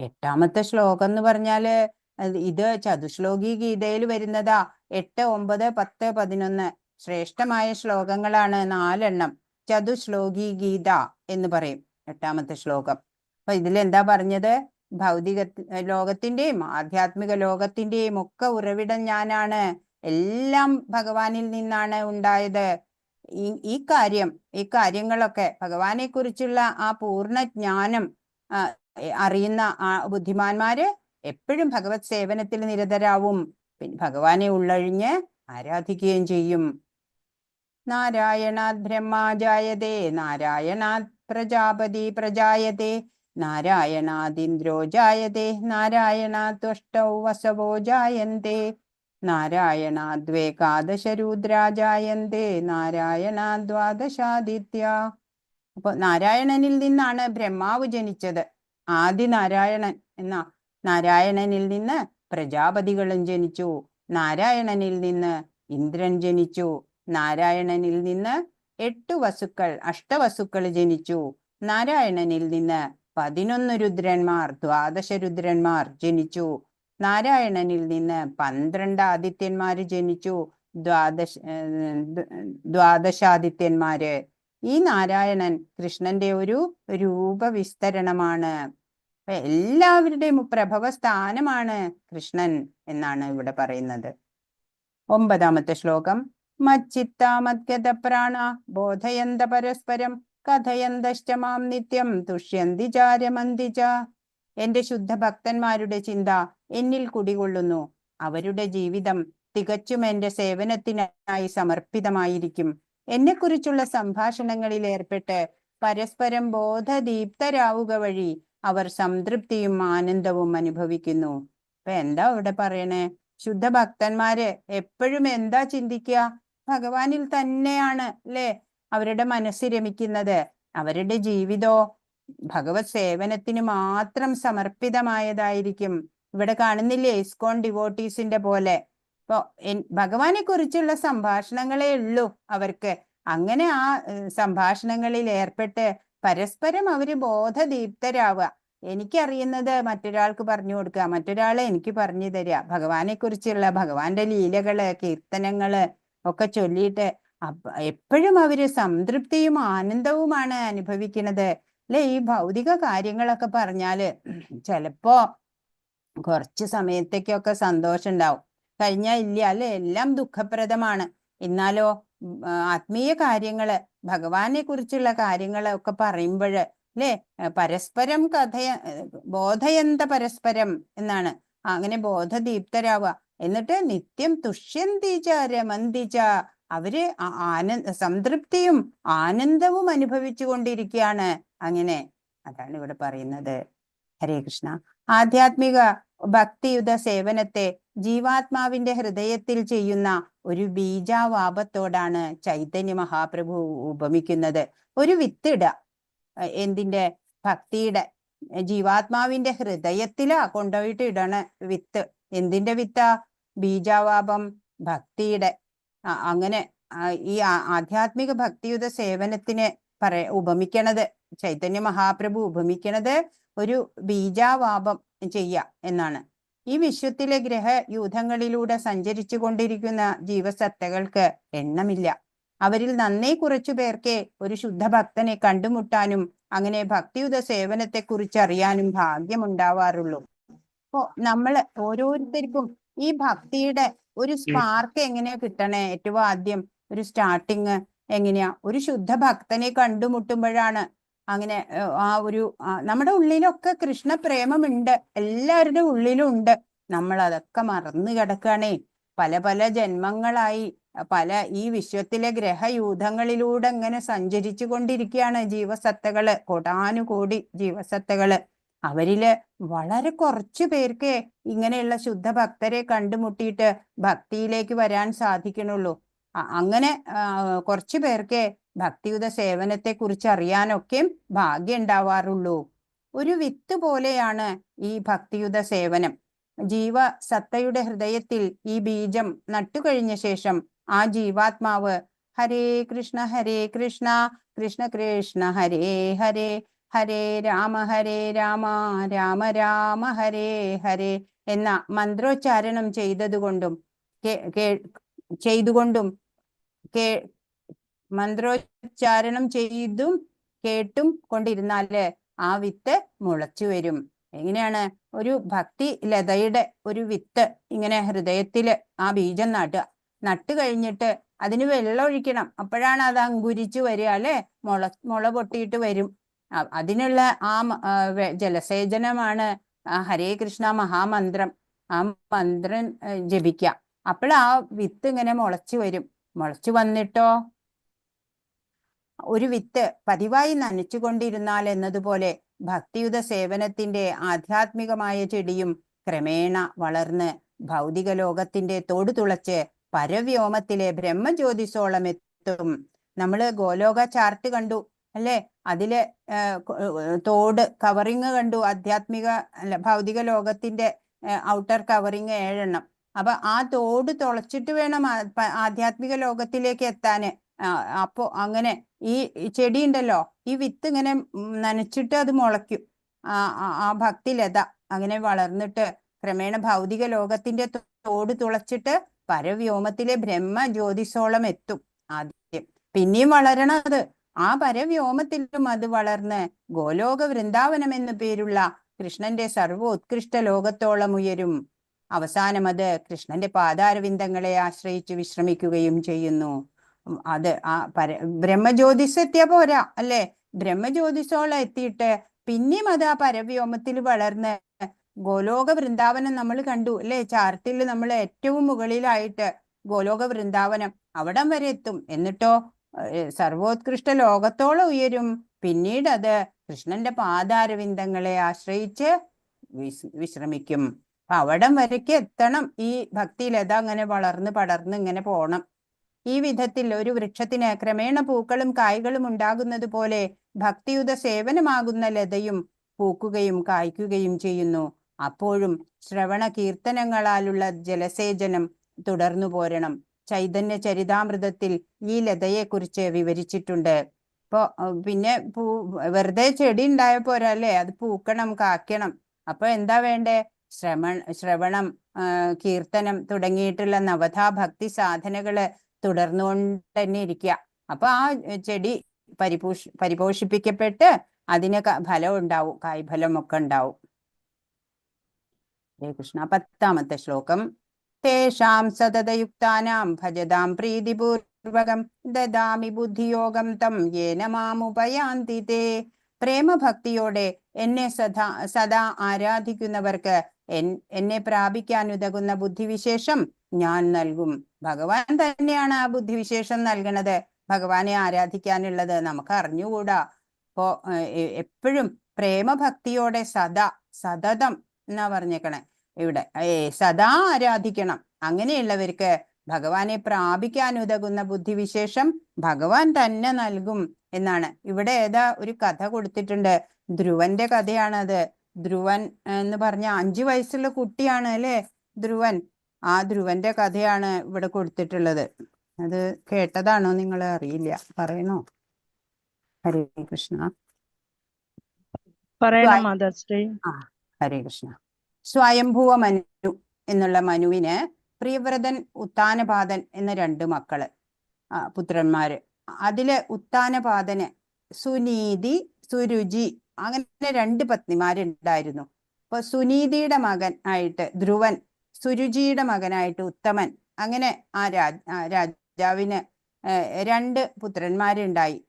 എട്ടാമത്തെ ശ്ലോകം എന്ന് പറഞ്ഞാല് ഇത് ചതുശ്ലോകി ഗീതയിൽ വരുന്നതാ. 8, 9, 10, 11 ശ്രേഷ്ഠമായ ശ്ലോകങ്ങളാണ്, 4 ചതുശ്ലോകി ഗീത എന്ന് പറയും എട്ടാമത്തെ ശ്ലോകം. അപ്പൊ ഇതിലെന്താ പറഞ്ഞത്? ഭൗതിക ലോകത്തിന്റെയും ആധ്യാത്മിക ലോകത്തിന്റെയും ഒക്കെ ഉറവിടം ഞാനാണ്. എല്ലാം ഭഗവാനിൽ നിന്നാണ് ഉണ്ടായത്. ഈ കാര്യങ്ങളൊക്കെ ഭഗവാനെ കുറിച്ചുള്ള ആ പൂർണ്ണ ജ്ഞാനം അറിയുന്ന ബുദ്ധിമാന്മാര് എപ്പോഴും ഭഗവത് സേവനത്തിൽ നിരതരാവും. ഭഗവാനെ ഉള്ളഴിഞ്ഞ് ആരാധിക്കുകയും ചെയ്യും. നാരായണാത് ബ്രഹ്മാ ജായതേ, നാരായണാത് പ്രജാപതി പ്രജായതേ, നാരായണാദിന്ദ്രോ ജായതേ, നാരായണാത്വഷ്ടൗ വസവോ ജായന്തേ, നാരായണാദ്വേകാദശരൂദ്രാ ജായന്തേ, നാരായണാദ്വാദശാദിത്യ. അപ്പൊ നാരായണനിൽ നിന്നാണ് ബ്രഹ്മാവ് ജനിച്ചത്, ആദിനാരായണൻ എന്ന നാരായണനിൽ നിന്ന് പ്രജാപതികളും ജനിച്ചു, നാരായണനിൽ നിന്ന് ഇന്ദ്രൻ ജനിച്ചു, നാരായണനിൽ നിന്ന് 8 വസുക്കൾ അഷ്ടവസുക്കൾ ജനിച്ചു, നാരായണനിൽ നിന്ന് 11 രുദ്രന്മാർ 12 രുദ്രന്മാർ ജനിച്ചു, നാരായണനിൽ നിന്ന് 12 ആദിത്യന്മാര് ജനിച്ചു, 12 ആദിത്യന്മാര്. ഈ നാരായണൻ കൃഷ്ണന്റെ ഒരു രൂപവിസ്തരണമാണ്. എല്ലാവരുടെയും പ്രഭവ സ്ഥാനമാണ് കൃഷ്ണൻ എന്നാണ് ഇവിടെ പറയുന്നത്. 9ാമത്തെ ശ്ലോകം. മച്ചിത്താമദ്ഗത പ്രാണ ബോധയന്ത പരസ്പരം കഥയന്തശ്ച മാം നിത്യം തുഷ്യന്തി ചാരമന്തി ച. എന്റെ ശുദ്ധ ഭക്തന്മാരുടെ ചിന്ത എന്നിൽ കുടികൊള്ളുന്നു. അവരുടെ ജീവിതം തികച്ചും എന്റെ സേവനത്തിനായി സമർപ്പിതമായിരിക്കും. എന്നെക്കുറിച്ചുള്ള സംഭാഷണങ്ങളിൽ ഏർപ്പെട്ട് പരസ്പരം ബോധദീപ്തരാവുക വഴി അവർ സംതൃപ്തിയും ആനന്ദവും അനുഭവിക്കുന്നു. അപ്പൊ എന്താ ഇവിടെ പറയണേ? ശുദ്ധ ഭക്തന്മാര് എപ്പോഴും എന്താ ചിന്തിക്കുക? ഭഗവാനിൽ തന്നെയാണ് അല്ലേ അവരുടെ മനസ്സ് രമിക്കുന്നത്. അവരുടെ ജീവിതോ ഭഗവത് സേവനത്തിന് മാത്രം സമർപ്പിതമായതായിരിക്കും. ഇവിടെ കാണുന്നില്ലേ ഇസ്കോൺ ഡിവോട്ടീസിന്റെ പോലെ. ഇപ്പൊ ഭഗവാനെ കുറിച്ചുള്ള സംഭാഷണങ്ങളേ ഉള്ളൂ അവർക്ക്. അങ്ങനെ ആ സംഭാഷണങ്ങളിൽ ഏർപ്പെട്ട് പരസ്പരം അവര് ബോധദീപ്തരാവുക. എനിക്കറിയുന്നത് മറ്റൊരാൾക്ക് പറഞ്ഞു കൊടുക്കുക, മറ്റൊരാളെ എനിക്ക് പറഞ്ഞു തരിക. ഭഗവാനെ കുറിച്ചുള്ള ഭഗവാന്റെ ലീലകള് കീർത്തനങ്ങള് ഒക്കെ ചൊല്ലിയിട്ട് എപ്പോഴും അവര് സംതൃപ്തിയും ആനന്ദവുമാണ് അനുഭവിക്കുന്നത് അല്ലെ. ഈ ഭൗതിക കാര്യങ്ങളൊക്കെ പറഞ്ഞാല് ചിലപ്പോ കുറച്ച് സമയത്തേക്കൊക്കെ സന്തോഷം ഉണ്ടാവും, കഴിഞ്ഞാൽ ഇല്ല അല്ലെ, എല്ലാം ദുഃഖപ്രദമാണ്. എന്നാലോ ആത്മീയ കാര്യങ്ങള് ഭഗവാനെ കുറിച്ചുള്ള കാര്യങ്ങളൊക്കെ പറയുമ്പോഴ് അല്ലെ പരസ്പരം ബോധയന്ത പരസ്പരം എന്നാണ്. അങ്ങനെ ബോധദീപ്തരാവുക. എന്നിട്ട് നിത്യം തുഷ്യന്തിച്ച രമന്തിച്ച. അവര് സംതൃപ്തിയും ആനന്ദവും അനുഭവിച്ചു കൊണ്ടിരിക്കുകയാണ്. അങ്ങനെ അതാണ് ഇവിടെ പറയുന്നത്. ഹരേ കൃഷ്ണ. ആധ്യാത്മിക ഭക്തിയുത സേവനത്തെ ജീവാത്മാവിന്റെ ഹൃദയത്തിൽ ചെയ്യുന്ന ഒരു ബീജാവാപത്തോടാണ് ചൈതന്യ മഹാപ്രഭു ഉപമിക്കുന്നത്. ഒരു വിത്തിട എന്തിന്റെ? ഭക്തിയുടെ. ജീവാത്മാവിന്റെ ഹൃദയത്തിലാ കൊണ്ടുപോയിട്ട് ഇടണ വിത്ത്. എന്തിന്റെ വിത്താ? ബീജാവാപം, ഭക്തിയുടെ. അങ്ങനെ ഈ ആധ്യാത്മിക ഭക്തിയുത സേവനത്തിനെ ഉപമിക്കണത് ചൈതന്യ മഹാപ്രഭു ഉപമിക്കണത് ഒരു ബീജാവാപം ചെയ്യ എന്നാണ്. ഈ വിശ്വത്തിലെ ഗ്രഹയൂഥങ്ങളിലൂടെ സഞ്ചരിച്ചു കൊണ്ടിരിക്കുന്ന ജീവസത്തകൾക്ക് എണ്ണമില്ല. അവരിൽ നന്നേ കുറച്ചു പേർക്കേ ഒരു ശുദ്ധ ഭക്തനെ കണ്ടുമുട്ടാനും അങ്ങനെ ഭക്തിയുത സേവനത്തെ കുറിച്ച് അറിയാനും ഭാഗ്യമുണ്ടാവാറുള്ളൂ. അപ്പോ നമ്മള് ഓരോരുത്തർക്കും ഈ ഭക്തിയുടെ ഒരു സ്പാർക്ക് എങ്ങനെയാ കിട്ടണേ? ഏറ്റവും ആദ്യം ഒരു സ്റ്റാർട്ടിങ് എങ്ങനെയാ? ഒരു ശുദ്ധ ഭക്തനെ കണ്ടുമുട്ടുമ്പോഴാണ്. അങ്ങനെ നമ്മുടെ ഉള്ളിലൊക്കെ കൃഷ്ണ പ്രേമമുണ്ട്, എല്ലാവരുടെ ഉള്ളിലും ഉണ്ട്. നമ്മൾ അതൊക്കെ മറന്നു കിടക്കുകയാണേ. പല പല ജന്മങ്ങളായി ഈ വിശ്വത്തിലെ ഗ്രഹയൂഥങ്ങളിലൂടെ ഇങ്ങനെ സഞ്ചരിച്ചു കൊണ്ടിരിക്കുകയാണ് ജീവസത്തകള്, കോടാനുകോടി ജീവസത്തകള്. അവരില് വളരെ കുറച്ചു പേർക്ക് ഇങ്ങനെയുള്ള ശുദ്ധ ഭക്തരെ കണ്ടുമുട്ടിയിട്ട് ഭക്തിയിലേക്ക് വരാൻ സാധിക്കണുള്ളൂ. അങ്ങനെ കുറച്ചു പേർക്ക് ഭക്തിയുത സേവനത്തെ കുറിച്ച് അറിയാനൊക്കെ ഭാഗ്യം ഉണ്ടാവാറുള്ളൂ. ഒരു വിത്ത് പോലെയാണ് ഈ ഭക്തിയുത സേവനം. ജീവസത്തയുടെ ഹൃദയത്തിൽ ഈ ബീജം നട്ടുകഴിഞ്ഞ ശേഷം ആ ജീവാത്മാവ് ഹരേ കൃഷ്ണ കൃഷ്ണ കൃഷ്ണ ഹരേ ഹരേ ഹരേ രാമ രാമ രാമ ഹരേ ഹരേ എന്ന മന്ത്രോച്ചാരണം ചെയ്തുകൊണ്ടും മന്ത്രോച്ചാരണം ചെയ്തും കേട്ടും കൊണ്ടിരുന്നാല് ആ വിത്ത് മുളച്ചു വരും. എങ്ങനെയാണ്? ഒരു ഭക്തി ലതയുടെ ഒരു വിത്ത് ഇങ്ങനെ ഹൃദയത്തില് ആ ബീജം നട്ട് കഴിഞ്ഞിട്ട് അതിന് വെള്ളം ഒഴിക്കണം. അപ്പോഴാണ് അത് അങ്കുരിച്ചു വരിക, അല്ലെ? മുള പൊട്ടിയിട്ട് വരും. അതിനുള്ള ആ ജലസേചനമാണ് ഹരേ കൃഷ്ണ മഹാമന്ത്രം. ആ മന്ത്രം ജപിക്കുക. അപ്പോൾ ആ വിത്ത് ഇങ്ങനെ മുളച്ചു വരും. മുളച്ചു വന്നിട്ടോ ഒരു വിത്ത് പതിവായി നനച്ചുകൊണ്ടിരുന്നാൽ എന്നതുപോലെ ഭക്തിയുത സേവനത്തിന്റെ ആധ്യാത്മികമായ ചെടിയും ക്രമേണ വളർന്ന് ഭൗതിക ലോകത്തിന്റെ തോട് തുളച്ച് പരവ്യോമത്തിലെ ബ്രഹ്മജ്യോതിസോളം എത്തും. നമ്മള് ഗോലോക ചാർട്ട് കണ്ടു, അല്ലെ? അതില് തോട് കവറിങ് കണ്ടു. ഭൗതിക ലോകത്തിന്റെ ഔട്ടർ കവറിങ് 7 എണ്ണം. അപ്പൊ ആ തോട് തുളച്ചിട്ട് വേണം ആധ്യാത്മിക ലോകത്തിലേക്ക് എത്താന്. അപ്പോ അങ്ങനെ ഈ ചെടി ഉണ്ടല്ലോ, ഈ വിത്ത് ഇങ്ങനെ നനച്ചിട്ട് അത് മുളയ്ക്കും. ആ ഭക്തി ലത അങ്ങനെ വളർന്നിട്ട് ക്രമേണ ഭൗതിക ലോകത്തിന്റെ തോട് തുളച്ചിട്ട് പരവ്യോമത്തിലെ ബ്രഹ്മ ജ്യോതിസോളം എത്തും ആദ്യം. പിന്നെയും വളരണത് ആ പരവ്യോമത്തിലും അത് വളർന്ന് ഗോലോക വൃന്ദാവനം എന്നു പേരുള്ള കൃഷ്ണന്റെ സർവോത്കൃഷ്ട ലോകത്തോളം ഉയരും. അവസാനം അത് കൃഷ്ണന്റെ പാദാരവിന്ദങ്ങളെ ആശ്രയിച്ച് വിശ്രമിക്കുകയും ചെയ്യുന്നു. അത് ആ ബ്രഹ്മജ്യോതിസ് എത്തിയ പോരാ, അല്ലെ? ബ്രഹ്മജ്യോതിസോളം എത്തിയിട്ട് പിന്നെയും അത് ആ പരവ്യോമത്തിൽ വളർന്ന് ഗോലോക വൃന്ദാവനം നമ്മൾ കണ്ടു, അല്ലെ? ചാർട്ടിൽ നമ്മൾ ഏറ്റവും മുകളിലായിട്ട് ഗോലോക വൃന്ദാവനം അവിടം വരെ എത്തും. എന്നിട്ടോ സർവോത്കൃഷ്ട ലോകത്തോളം ഉയരും. പിന്നീട് അത് കൃഷ്ണന്റെ പാദാരവിന്ദങ്ങളെ ആശ്രയിച്ച് വിശ്രമിക്കും. അപ്പൊ അവിടം വരയ്ക്ക് എത്തണം. ഈ ഭക്തി ലത അങ്ങനെ വളർന്ന് പടർന്ന് ഇങ്ങനെ പോണം. ഈ വിധത്തിൽ ഒരു വൃക്ഷത്തിന് ക്രമേണ പൂക്കളും കായ്കളും ഉണ്ടാകുന്നത് പോലെ ഭക്തിയുത സേവനമാകുന്ന ലതയും പൂക്കുകയും കായ്ക്കുകയും ചെയ്യുന്നു. അപ്പോഴും ശ്രവണ കീർത്തനങ്ങളാലുള്ള ജലസേചനം തുടർന്നു പോരണം. ചൈതന്യ ചരിതാമൃതത്തിൽ ഈ ലതയെക്കുറിച്ച് വിവരിച്ചിട്ടുണ്ട്. ഇപ്പൊ പിന്നെ വെറുതെ ചെടി ഉണ്ടായ പോരല്ലേ, അത് പൂക്കണം, കായ്ക്കണം. അപ്പൊ എന്താ വേണ്ടേ? ശ്രവണം, കീർത്തനം തുടങ്ങിയിട്ടുള്ള നവധാ ഭക്തി സാധനകള് തുടർന്നുകൊണ്ട് തന്നെ ഇരിക്കുക. അപ്പൊ ആ ചെടി പരിപോഷിപ്പിക്കപ്പെട്ട് അതിന് ഫലം ഉണ്ടാവും, കായ്ഫലം ഒക്കെ ഉണ്ടാവും. ഹരേ കൃഷ്ണ. 10ാമത്തെ ശ്ലോകം. തേഷാം സതതയുക്താനാം ഭജതാം പ്രീതിപൂർവകം ദദാമി ബുദ്ധിയോഗം തം യേന മാമുപയാന്തി തേ. പ്രേമഭക്തിയോടെ എന്നെ സദാ ആരാധിക്കുന്നവർക്ക് എന്നെ പ്രാപിക്കാനുതകുന്ന ബുദ്ധിവിശേഷം ഞാൻ നൽകും. ഭഗവാൻ തന്നെയാണ് ആ ബുദ്ധിവിശേഷം നൽകണത്. ഭഗവാനെ ആരാധിക്കാനുള്ളത് നമുക്ക് അറിഞ്ഞുകൂടാ. അപ്പോ എപ്പോഴും പ്രേമഭക്തിയോടെ സതതം എന്നാ പറഞ്ഞേക്കണേ ഇവിടെ. സദാ ആരാധിക്കണം. അങ്ങനെയുള്ളവർക്ക് ഭഗവാനെ പ്രാപിക്കാനുതകുന്ന ബുദ്ധിവിശേഷം ഭഗവാൻ തന്നെ നൽകും എന്നാണ്. ഇവിടെ ഏതാ ഒരു കഥ കൊടുത്തിട്ടുണ്ട്. ധ്രുവന്റെ കഥയാണത്. ധ്രുവൻ എന്ന് പറഞ്ഞ 5 വയസ്സുള്ള കുട്ടിയാണ്, അല്ലെ? ധ്രുവൻ. ആ ധ്രുവന്റെ കഥയാണ് ഇവിടെ കൊടുത്തിട്ടുള്ളത്. അത് കേട്ടതാണോ നിങ്ങൾ? അറിയില്ല, പറയണോ? ഹരേ കൃഷ്ണ. ഹരേ കൃഷ്ണ. സ്വയംഭുവ മനു എന്നുള്ള മനുവിന് പ്രിയവ്രതൻ, ഉത്താനപാദൻ എന്ന 2 മക്കള്, പുത്രന്മാര്. അതില് ഉത്താനപാദന് സുനീതി, സുരുചി, അങ്ങനെ 2 പത്നിമാരുണ്ടായിരുന്നു. അപ്പൊ സുനീതിയുടെ മകൻ ആയിട്ട് ധ്രുവൻ, സുരുചിയുടെ മകനായിട്ട് ഉത്തമൻ. അങ്ങനെ ആ രാജാവിന് 2 പുത്രന്മാരുണ്ടായി.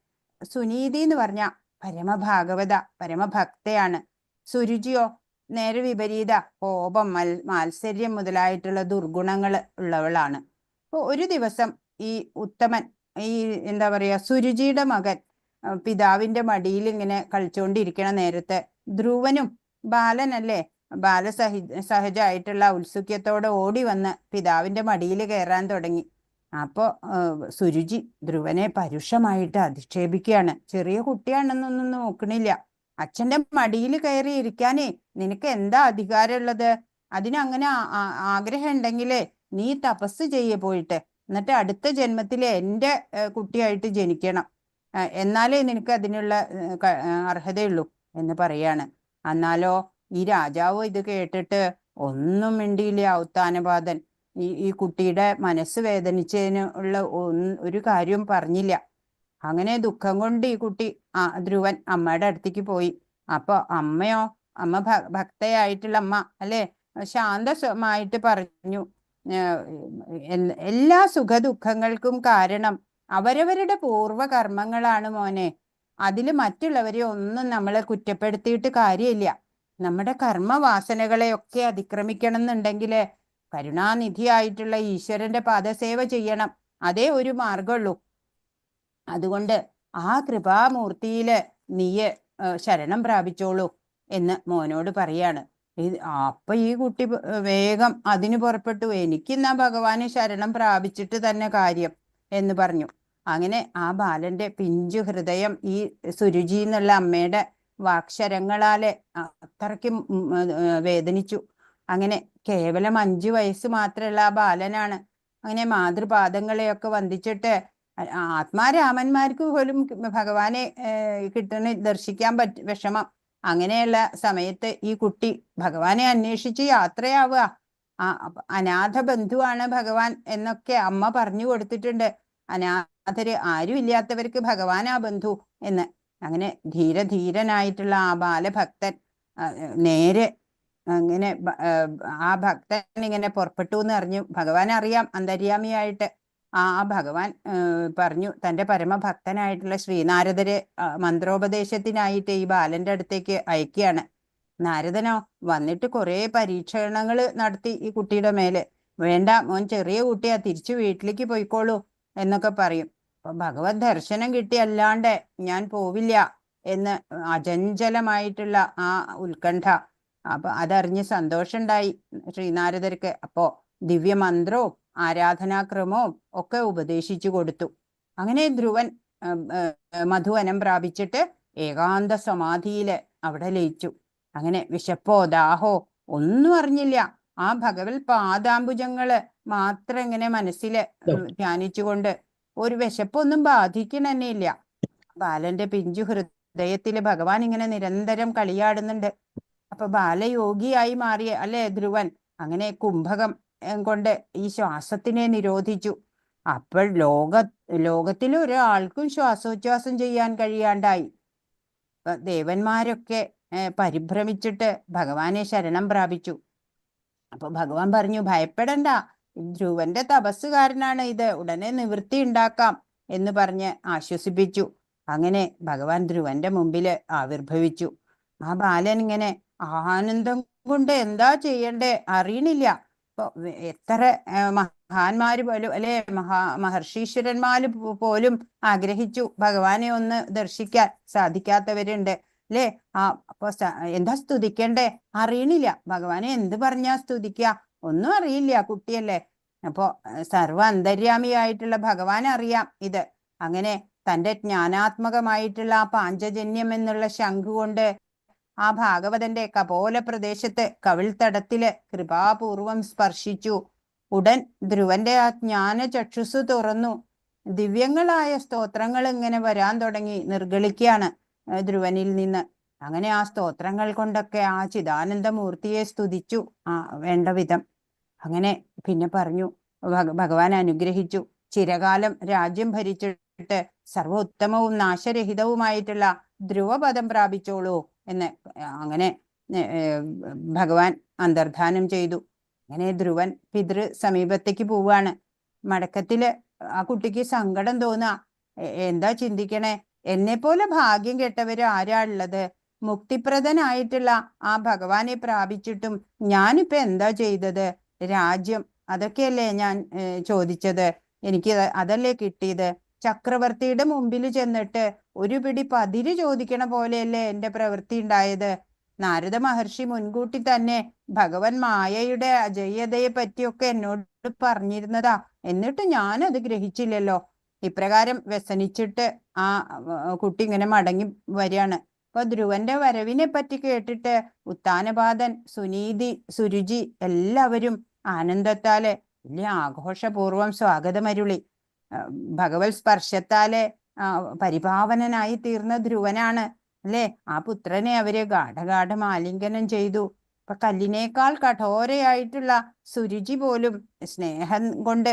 സുനീതി എന്ന് പറഞ്ഞ പരമഭാഗവത, പരമഭക്തയാണ്. സുരുചിയോ നേരെ വിപരീത, കോപം, മാത്സര്യം മുതലായിട്ടുള്ള ദുർഗുണങ്ങൾ ഉള്ളവളാണ്. അപ്പൊ ഒരു ദിവസം ഈ ഉത്തമൻ, ഈ എന്താ പറയാ, സുരുചിയുടെ മകൻ പിതാവിന്റെ മടിയിൽ ഇങ്ങനെ കളിച്ചുകൊണ്ടിരിക്കണ നേരത്ത് ധ്രുവനും, ബാലനല്ലേ, സഹജമായിട്ടുള്ള ഔത്സുക്യത്തോടെ ഓടി വന്ന് പിതാവിന്റെ മടിയിൽ കയറാൻ തുടങ്ങി. അപ്പോ സുരുചി ധ്രുവനെ പരുഷമായിട്ട് അധിക്ഷേപിക്കുകയാണ്. ചെറിയ കുട്ടിയാണെന്നൊന്നും നോക്കണില്ല. അച്ഛന്റെ മടിയിൽ കയറി ഇരിക്കാനേ നിനക്ക് എന്താ അധികാരമുള്ളത്? അതിനങ്ങനെ ആഗ്രഹം ഉണ്ടെങ്കിലേ നീ തപസ് ചെയ്യ പോയിട്ട്, എന്നിട്ട് അടുത്ത ജന്മത്തിൽ എൻ്റെ കുട്ടിയായിട്ട് ജനിക്കണം, എന്നാലേ നിനക്ക് അതിനുള്ള അർഹതയുള്ളൂ എന്ന് പറയാണ്. എന്നാലോ ഈ രാജാവ് ഇത് കേട്ടിട്ട് ഒന്നും മിണ്ടിയില്ല. ഉത്താനപാദൻ ഈ കുട്ടിയുടെ മനസ്സ് വേദനിച്ചതിനുള്ള ഒരു കാര്യവും പറഞ്ഞില്ല. അങ്ങനെ ദുഃഖം കൊണ്ട് ഈ കുട്ടി ധ്രുവൻ അമ്മയുടെ അടുത്തേക്ക് പോയി. അപ്പൊ അമ്മയോ, അമ്മ ഭക്തയായിട്ടുള്ള അമ്മ അല്ലെ, ശാന്തമായിട്ട് പറഞ്ഞു, എല്ലാ സുഖദുഃഖങ്ങൾക്കും കാരണം അവരവരുടെ പൂർവകർമ്മങ്ങളാണ് മോനെ. അതിൽ മറ്റുള്ളവരെ ഒന്നും നമ്മളെ കുറ്റപ്പെടുത്തിയിട്ട് കാര്യമില്ല. നമ്മുടെ കർമ്മവാസനകളെയൊക്കെ അതിക്രമിക്കണം എന്നുണ്ടെങ്കിൽ കരുണാനിധിയായിട്ടുള്ള ഈശ്വരന്റെ പാദസേവ ചെയ്യണം. അതേ ഒരു മാർഗമുള്ളൂ. അതുകൊണ്ട് ആ കൃപാമൂർത്തിയില് നീയ് ശരണം പ്രാപിച്ചോളൂ എന്ന് മോനോട് പറയാണ്. അപ്പൊ ഈ കുട്ടി വേഗം അതിന് പുറപ്പെട്ടു. എനിക്കിന്നാ ഭഗവാനെ ശരണം പ്രാപിച്ചിട്ട് തന്നെ കാര്യം എന്ന് പറഞ്ഞു. അങ്ങനെ ആ ബാലന്റെ പിഞ്ചു ഹൃദയം ഈ സുരുചി എന്നുള്ള അമ്മയുടെ വാക്ഷരങ്ങളാലെ അത്രയ്ക്കും വേദനിച്ചു. അങ്ങനെ കേവലം 5 വയസ്സ് മാത്രമുള്ള ആ ബാലനാണ് അങ്ങനെ മാതൃപാദങ്ങളെയൊക്കെ വന്ദിച്ചിട്ട്, ആത്മാരാമന്മാർക്ക് പോലും ഭഗവാനെ ദർശിക്കാൻ വിഷമം. അങ്ങനെയുള്ള സമയത്ത് ഈ കുട്ടി ഭഗവാനെ അന്വേഷിച്ച് യാത്രയാവുക. അനാഥ ബന്ധുവാണ് ഭഗവാൻ എന്നൊക്കെ അമ്മ പറഞ്ഞു കൊടുത്തിട്ടുണ്ട്. അനാഥര് ആരും ഇല്ലാത്തവർക്ക് ഭഗവാനാ ബന്ധു എന്ന്. അങ്ങനെ ധീരനായിട്ടുള്ള ആ ബാലഭക്തൻ നേരെ അങ്ങനെ ആ ഭക്തൻ ഇങ്ങനെ പുറപ്പെട്ടു എന്ന് അറിഞ്ഞു. ഭഗവാൻ അറിയാം അന്തര്യാമിയായിട്ട്. ആ ഭഗവാൻ പറഞ്ഞു തൻ്റെ പരമഭക്തനായിട്ടുള്ള ശ്രീനാരദരെ മന്ത്രോപദേശത്തിനായിട്ട് ഈ ബാലന്റെ അടുത്തേക്ക് അയക്കുകയാണ്. നാരദനോ വന്നിട്ട് കുറെ പരീക്ഷണങ്ങൾ നടത്തി ഈ കുട്ടിയുടെ മേലെ. വേണ്ട, മോൻ ചെറിയ കുട്ടിയാ, തിരിച്ചു വീട്ടിലേക്ക് പോയിക്കോളൂ എന്നൊക്കെ പറയും. അപ്പൊ ഭഗവത് ദർശനം കിട്ടിയല്ലാണ്ട് ഞാൻ പോവില്ല എന്ന് അചഞ്ചലമായിട്ടുള്ള ആ ഉത്കണ്ഠ. അപ്പൊ അതറിഞ്ഞ് സന്തോഷമുണ്ടായി ശ്രീനാരദർക്ക്. അപ്പോ ദിവ്യമന്ത്രവും ആരാധനാക്രമവും ഒക്കെ ഉപദേശിച്ചു കൊടുത്തു. അങ്ങനെ ധ്രുവൻ മധുവനം പ്രാപിച്ചിട്ട് ഏകാന്ത സമാധിയില് അവിടെ ലയിച്ചു. അങ്ങനെ വിശപ്പോ ദാഹോ ഒന്നും അറിഞ്ഞില്ല. ആ ഭഗവത് പാദാംബുജങ്ങള് മാത്രം ഇങ്ങനെ മനസ്സില് ധ്യാനിച്ചുകൊണ്ട് ഒരു വിശപ്പൊന്നും ബാധിക്കണ തന്നെ ഇല്ല. ബാലന്റെ പിഞ്ചു ഹൃദയത്തില് ഭഗവാൻ ഇങ്ങനെ നിരന്തരം കളിയാടുന്നുണ്ട്. അപ്പൊ ബാലയോഗിയായി മാറിയ അല്ലെ ധ്രുവൻ അങ്ങനെ കുംഭകം കൊണ്ട് ഈ ശ്വാസത്തിനെ നിരോധിച്ചു. അപ്പോൾ ലോകത്തിൽ ഒരാൾക്കും ശ്വാസോച്ഛ്വാസം ചെയ്യാൻ കഴിയാണ്ടായി. ദേവന്മാരൊക്കെ പരിഭ്രമിച്ചിട്ട് ഭഗവാനെ ശരണം പ്രാപിച്ചു. അപ്പൊ ഭഗവാൻ പറഞ്ഞു, ഭയപ്പെടണ്ട, ധ്രുവന്റെ തപസ്സുകാരനാണ് ഇത്, ഉടനെ നിവൃത്തി ഉണ്ടാക്കാം എന്ന് പറഞ്ഞ് ആശ്വസിപ്പിച്ചു. അങ്ങനെ ഭഗവാൻ ധ്രുവന്റെ മുമ്പില് ആവിർഭവിച്ചു. ആ ബാലൻ ഇങ്ങനെ ആനന്ദം കൊണ്ട് എന്താ ചെയ്യണ്ടേ അറിയണില്ല. ഇപ്പൊ എത്ര മഹാന്മാര് പോലും അല്ലെ മഹർഷീശ്വരന്മാര് പോലും ആഗ്രഹിച്ചു ഭഗവാനെ ഒന്ന് ദർശിക്കാൻ സാധിക്കാത്തവരുണ്ട് അല്ലെ. അപ്പൊ എന്താ സ്തുതിക്കണ്ടേ അറിയണില്ല. ഭഗവാനെ എന്ത് പറഞ്ഞാ സ്തുതിക്കുക ഒന്നും അറിയില്ല, കുട്ടിയല്ലേ. അപ്പോ സർവ അന്തര്യാമിയായിട്ടുള്ള ഭഗവാൻ അറിയാം ഇത്. അങ്ങനെ തൻ്റെ ജ്ഞാനാത്മകമായിട്ടുള്ള ആ പാഞ്ചജന്യം എന്നുള്ള ശംഖു കൊണ്ട് ആ ഭാഗവതന്റെ കപോല പ്രദേശത്ത് കവിൾത്തടത്തില് കൃപാപൂർവം സ്പർശിച്ചു. ഉടൻ ധ്രുവന്റെ ആ ജ്ഞാന ചക്ഷുസ് തുറന്നു. ദിവ്യങ്ങളായ സ്തോത്രങ്ങൾ ഇങ്ങനെ വരാൻ തുടങ്ങി, നിർഗളിക്കുകയാണ് ധ്രുവനിൽ നിന്ന്. അങ്ങനെ ആ സ്തോത്രങ്ങൾ കൊണ്ടൊക്കെ ആ ചിദാനന്ദമൂർത്തിയെ സ്തുതിച്ചു വേണ്ട വിധം. അങ്ങനെ പിന്നെ പറഞ്ഞു, ഭഗവാൻ അനുഗ്രഹിച്ചു, ചിരകാലം രാജ്യം ഭരിച്ചിട്ട് സർവോത്തമവും നാശരഹിതവുമായിട്ടുള്ള ധ്രുവപദം പ്രാപിച്ചോളൂ എന്ന് അങ്ങനെ ഭഗവാൻ അന്തർധാനം ചെയ്തു. അങ്ങനെ ധ്രുവൻ പിതൃ സമീപത്തേക്ക് പോവാണ്. മടക്കത്തില് ആ കുട്ടിക്ക് സങ്കടം തോന്നുക. എന്താ ചിന്തിക്കണേ, എന്നെ പോലെ ഭാഗ്യം കെട്ടവര് ആരാ ഉള്ളത്? മുക്തിപ്രദനായിട്ടുള്ള ആ ഭഗവാനെ പ്രാപിച്ചിട്ടും ഞാനിപ്പോ എന്താ ചെയ്തത്? രാജ്യം അതൊക്കെയല്ലേ ഞാൻ ചോദിച്ചത്, എനിക്ക് അതല്ലേ കിട്ടിയത്? ചക്രവർത്തിയുടെ മുമ്പിൽ ചെന്നിട്ട് ഒരു പിടി പതിര് ചോദിക്കണ പോലെയല്ലേ എന്റെ പ്രവൃത്തി ഉണ്ടായത്. നാരദ മഹർഷി മുൻകൂട്ടി തന്നെ ഭഗവൻ മായയുടെ അജയ്യതയെ പറ്റിയൊക്കെ എന്നോട് പറഞ്ഞിരുന്നതാ, എന്നിട്ട് ഞാനത് ഗ്രഹിച്ചില്ലല്ലോ. ഇപ്രകാരം വ്യസനിച്ചിട്ട് ആ കുട്ടി ഇങ്ങനെ മടങ്ങി വരികയാണ്. അപ്പൊ ധ്രുവന്റെ വരവിനെ പറ്റി കേട്ടിട്ട് ഉത്താനപാദൻ, സുരുചി എല്ലാവരും ആനന്ദത്താലെ വലിയ ആഘോഷപൂർവം സ്വാഗതമരുളി. ഭഗവത് സ്പർശത്താലെ പരിപാവനനായി തീർന്ന ധ്രുവനാണ് അല്ലെ. ആ പുത്രനെ അവര് ഗാഠഗാഠം ആലിംഗനം ചെയ്തു. ഇപ്പൊ കല്ലിനേക്കാൾ കഠോരയായിട്ടുള്ള സുരുചി പോലും സ്നേഹം കൊണ്ട്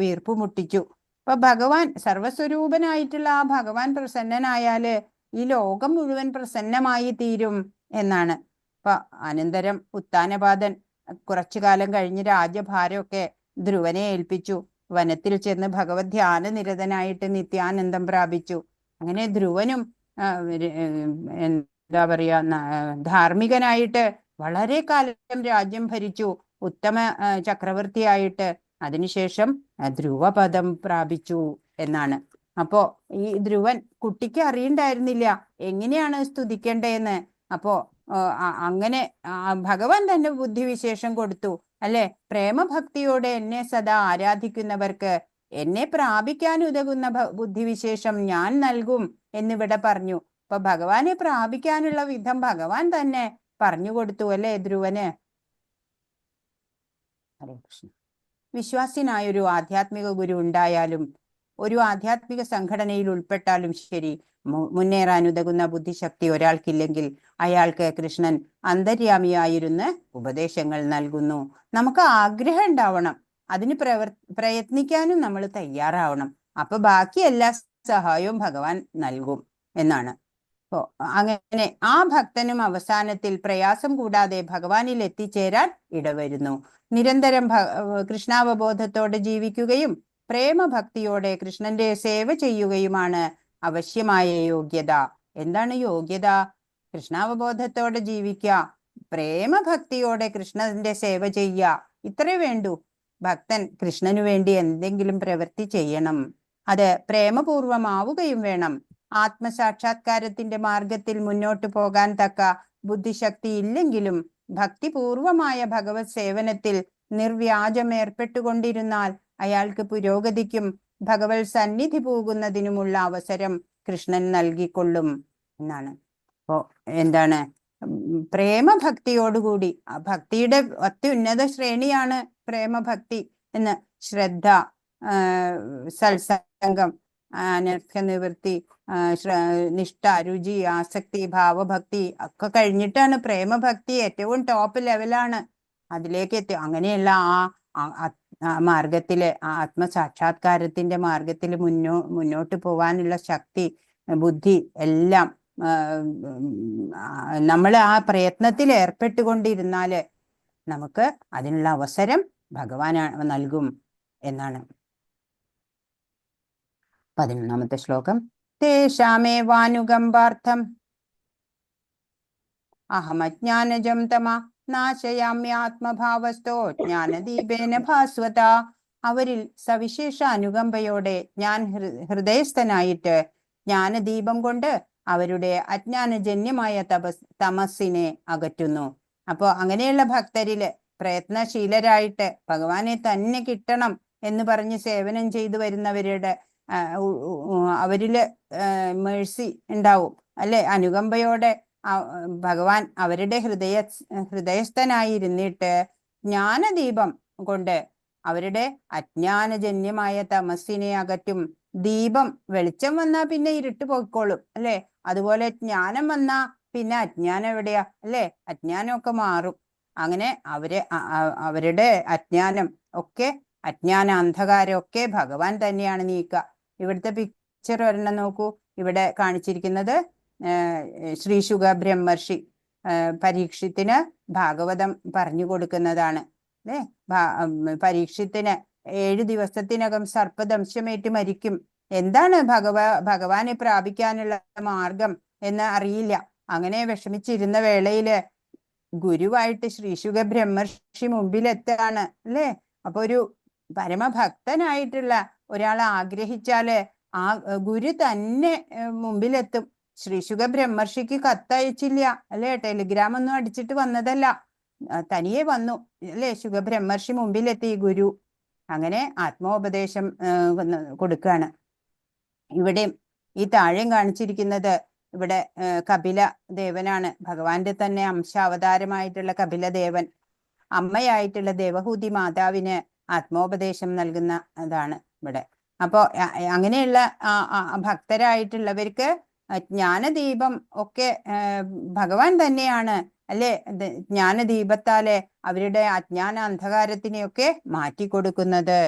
വീർപ്പ് മുട്ടിച്ചു. ഇപ്പൊ ഭഗവാൻ സർവസ്വരൂപനായിട്ടുള്ള ആ ഭഗവാൻ പ്രസന്നനായാല് ഈ ലോകം മുഴുവൻ പ്രസന്നമായി തീരും എന്നാണ്. അപ്പൊ അനന്തരം ഉത്താനപാദൻ കുറച്ചു കാലം കഴിഞ്ഞ് രാജ്യഭാരമൊക്കെ ധ്രുവനെ ഏൽപ്പിച്ചു. വനത്തിൽ ചെന്ന് ഭഗവത് ധ്യാന നിരതനായിട്ട് നിത്യാനന്ദം പ്രാപിച്ചു. അങ്ങനെ ധ്രുവനും എന്താ പറയാ ധാർമ്മികനായിട്ട് വളരെ കാലം രാജ്യം ഭരിച്ചു, ഉത്തമ ചക്രവർത്തിയായിട്ട്. അതിനുശേഷം ധ്രുവപദം പ്രാപിച്ചു എന്നാണ്. അപ്പോ ഈ ധ്രുവൻ കുട്ടിക്ക് അറിയണ്ടായിരുന്നില്ല എങ്ങനെയാണ് സ്തുതിക്കേണ്ടതെന്ന്. അപ്പോ അങ്ങനെ ഭഗവാൻ തന്നെ ബുദ്ധിവിശേഷം കൊടുത്തു അല്ലെ. പ്രേമഭക്തിയോടെ എന്നെ സദാ ആരാധിക്കുന്നവർക്ക് എന്നെ പ്രാപിക്കാൻ ഉതകുന്ന ബുദ്ധിവിശേഷം ഞാൻ നൽകും എന്നിവിടെ പറഞ്ഞു. അപ്പൊ ഭഗവാനെ പ്രാപിക്കാനുള്ള വിധം ഭഗവാൻ തന്നെ പറഞ്ഞു കൊടുത്തു അല്ലെ ധ്രുവന്. ഹരേ കൃഷ്ണ. വിശ്വാസിനായൊരു ആധ്യാത്മിക ഗുരു ഉണ്ടായാലും ഒരു ആധ്യാത്മിക സംഘടനയിൽ ഉൾപ്പെട്ടാലും ശരി, മുന്നേറാൻ ഉതകുന്ന ബുദ്ധിശക്തി ഒരാൾക്കില്ലെങ്കിൽ അയാൾക്ക് കൃഷ്ണൻ അന്തര്യാമിയായിരുന്ന് ഉപദേശങ്ങൾ നൽകുന്നു. നമുക്ക് ആഗ്രഹം ഉണ്ടാവണം, അതിന് പ്രയത്നിക്കാനും നമ്മൾ തയ്യാറാവണം. അപ്പൊ ബാക്കി എല്ലാ സഹായവും ഭഗവാൻ നൽകും എന്നാണ്. അപ്പോ അങ്ങനെ ആ ഭക്തനും അവസാനത്തിൽ പ്രയാസം കൂടാതെ ഭഗവാനിൽ എത്തിച്ചേരാൻ ഇടവരുന്നു. നിരന്തരം കൃഷ്ണാവബോധത്തോടെ ജീവിക്കുകയും പ്രേമഭക്തിയോടെ കൃഷ്ണന്റെ സേവ ചെയ്യുകയുമാണ് അവശ്യമായ യോഗ്യത. എന്താണ് യോഗ്യത? കൃഷ്ണാവബോധത്തോടെ ജീവിക്കുക, പ്രേമഭക്തിയോടെ കൃഷ്ണന്റെ സേവ ചെയ്യുക, ഇത്രേ വേണ്ടൂ. ഭക്തൻ കൃഷ്ണനു വേണ്ടി എന്തെങ്കിലും പ്രവൃത്തി ചെയ്യണം, അത് പ്രേമപൂർവമാവുകയും വേണം. ആത്മസാക്ഷാത്കാരത്തിന്റെ മാർഗത്തിൽ മുന്നോട്ടു പോകാൻ തക്ക ബുദ്ധിശക്തി ഇല്ലെങ്കിലും ഭക്തിപൂർവമായ ഭഗവത് സേവനത്തിൽ നിർവ്യാജം ഏർപ്പെട്ടുകൊണ്ടിരുന്നാൽ അയാൾക്ക് പുരോഗതിക്കും ഭഗവത് സന്നിധി പോകുന്നതിനുമുള്ള അവസരം കൃഷ്ണൻ നൽകിക്കൊള്ളും എന്നാണ്. അപ്പോ എന്താണ് പ്രേമഭക്തിയോടുകൂടി, ഭക്തിയുടെ അത്യുന്നത ശ്രേണിയാണ് പ്രേമഭക്തി എന്ന്. ശ്രദ്ധ, സത്സംഗം, നിവൃത്തി, നിഷ്ഠ, രുചി, ആസക്തി, ഭാവഭക്തി ഒക്കെ കഴിഞ്ഞിട്ടാണ് പ്രേമഭക്തി ഏറ്റവും ടോപ്പ് ലെവലാണ്. അതിലേക്ക് എത്തി അങ്ങനെയുള്ള ആ മാർഗത്തില്, ആത്മസാക്ഷാത്കാരത്തിന്റെ മാർഗത്തിൽ മുന്നോട്ട് പോവാനുള്ള ശക്തി, ബുദ്ധി എല്ലാം നമ്മൾ ആ പ്രയത്നത്തിൽ ഏർപ്പെട്ടുകൊണ്ടിരുന്നാല് നമുക്ക് അതിനുള്ള അവസരം ഭഗവാൻ നൽകും എന്നാണ്. 11ാമത്തെ ശ്ലോകം. തേഷാമേവാനുകമ്പാർത്ഥം അഹമജ്ഞാനജം തമ നാശയാമ്യാത്മഭാവസ്ഥോ ജ്ഞാനദീപേന ഭാസ്വത. അവരിൽ സവിശേഷ അനുകമ്പയോടെ ഞാൻ ഹൃദയസ്ഥനായിട്ട് ജ്ഞാനദീപം കൊണ്ട് അവരുടെ അജ്ഞാനജന്യമായ തമസ്സിനെ അകറ്റുന്നു. അപ്പോ അങ്ങനെയുള്ള ഭക്തരില് പ്രയത്നശീലരായിട്ട് ഭഗവാനെ തന്നെ കിട്ടണം എന്ന് പറഞ്ഞ് സേവനം ചെയ്തു വരുന്നവരുടെ അവരില് മേഴ്സി ഉണ്ടാവും അല്ലെ. അനുകമ്പയോടെ ഭഗവാൻ അവരുടെ ഹൃദയസ്ഥനായിരുന്നിട്ട് ജ്ഞാനദീപം കൊണ്ട് അവരുടെ അജ്ഞാനജന്യമായ തമസ്സിനെ അകറ്റും. ദീപം വെളിച്ചം വന്നാ പിന്നെ ഇരുട്ട് പോയിക്കോളും അല്ലെ. അതുപോലെ ജ്ഞാനം വന്നാ പിന്നെ അജ്ഞാനം എവിടെയാ അല്ലെ. അജ്ഞാനമൊക്കെ മാറും. അങ്ങനെ അവരുടെ അജ്ഞാനം ഒക്കെ, അജ്ഞാന അന്ധകാരം ഒക്കെ ഭഗവാൻ തന്നെയാണ് നീക്കുക. ഇവിടുത്തെ പിക്ചർ ഒരെണ്ണം നോക്കൂ. ഇവിടെ കാണിച്ചിരിക്കുന്നത് ശ്രീ ശുക ബ്രഹ്മർഷി പരീക്ഷത്തിന് ഭാഗവതം പറഞ്ഞു കൊടുക്കുന്നതാണ് അല്ലേ. പരീക്ഷത്തിന് 7 ദിവസത്തിനകം സർപ്പദംശമേറ്റ് മരിക്കും. എന്താണ് ഭഗവാനെ പ്രാപിക്കാനുള്ള മാർഗം എന്ന് അറിയില്ല. അങ്ങനെ വിഷമിച്ചിരുന്ന വേളയില് ഗുരുവായിട്ട് ശ്രീശുക ബ്രഹ്മർഷി മുമ്പിലെത്താണ് അല്ലേ. അപ്പൊ ഒരു പരമഭക്തനായിട്ടുള്ള ഒരാൾ ആഗ്രഹിച്ചാല് ആ ഗുരു തന്നെ മുമ്പിലെത്തും. ശ്രീശുക ബ്രഹ്മർഷിക്ക് കത്തയച്ചില്ല അല്ലെ, ടെലിഗ്രാം ഒന്നും അടിച്ചിട്ട് വന്നതല്ല, തനിയെ വന്നു അല്ലെ. ശുഗബ്രഹ്മർഷി മുമ്പിലെത്തി ഗുരു. അങ്ങനെ ആത്മോപദേശം കൊടുക്കുകയാണ്. ഇവിടെ ഈ താഴെയും കാണിച്ചിരിക്കുന്നത് ഇവിടെ കപില ദേവനാണ്, ഭഗവാന്റെ തന്നെ അംശാവതാരമായിട്ടുള്ള കപില ദേവൻ അമ്മയായിട്ടുള്ള ദേവഹൂതി മാതാവിന് ആത്മോപദേശം നൽകുന്ന അതാണ് ഇവിടെ. അപ്പോ അങ്ങനെയുള്ള ഭക്തരായിട്ടുള്ളവർക്ക് ജ്ഞാനദീപം ഒക്കെ ഭഗവാൻ തന്നെയാണ് അല്ലെ, ജ്ഞാനദീപത്താലെ അവരുടെ അജ്ഞാന അന്ധകാരത്തിനെയൊക്കെ മാറ്റിക്കൊടുക്കുന്നത്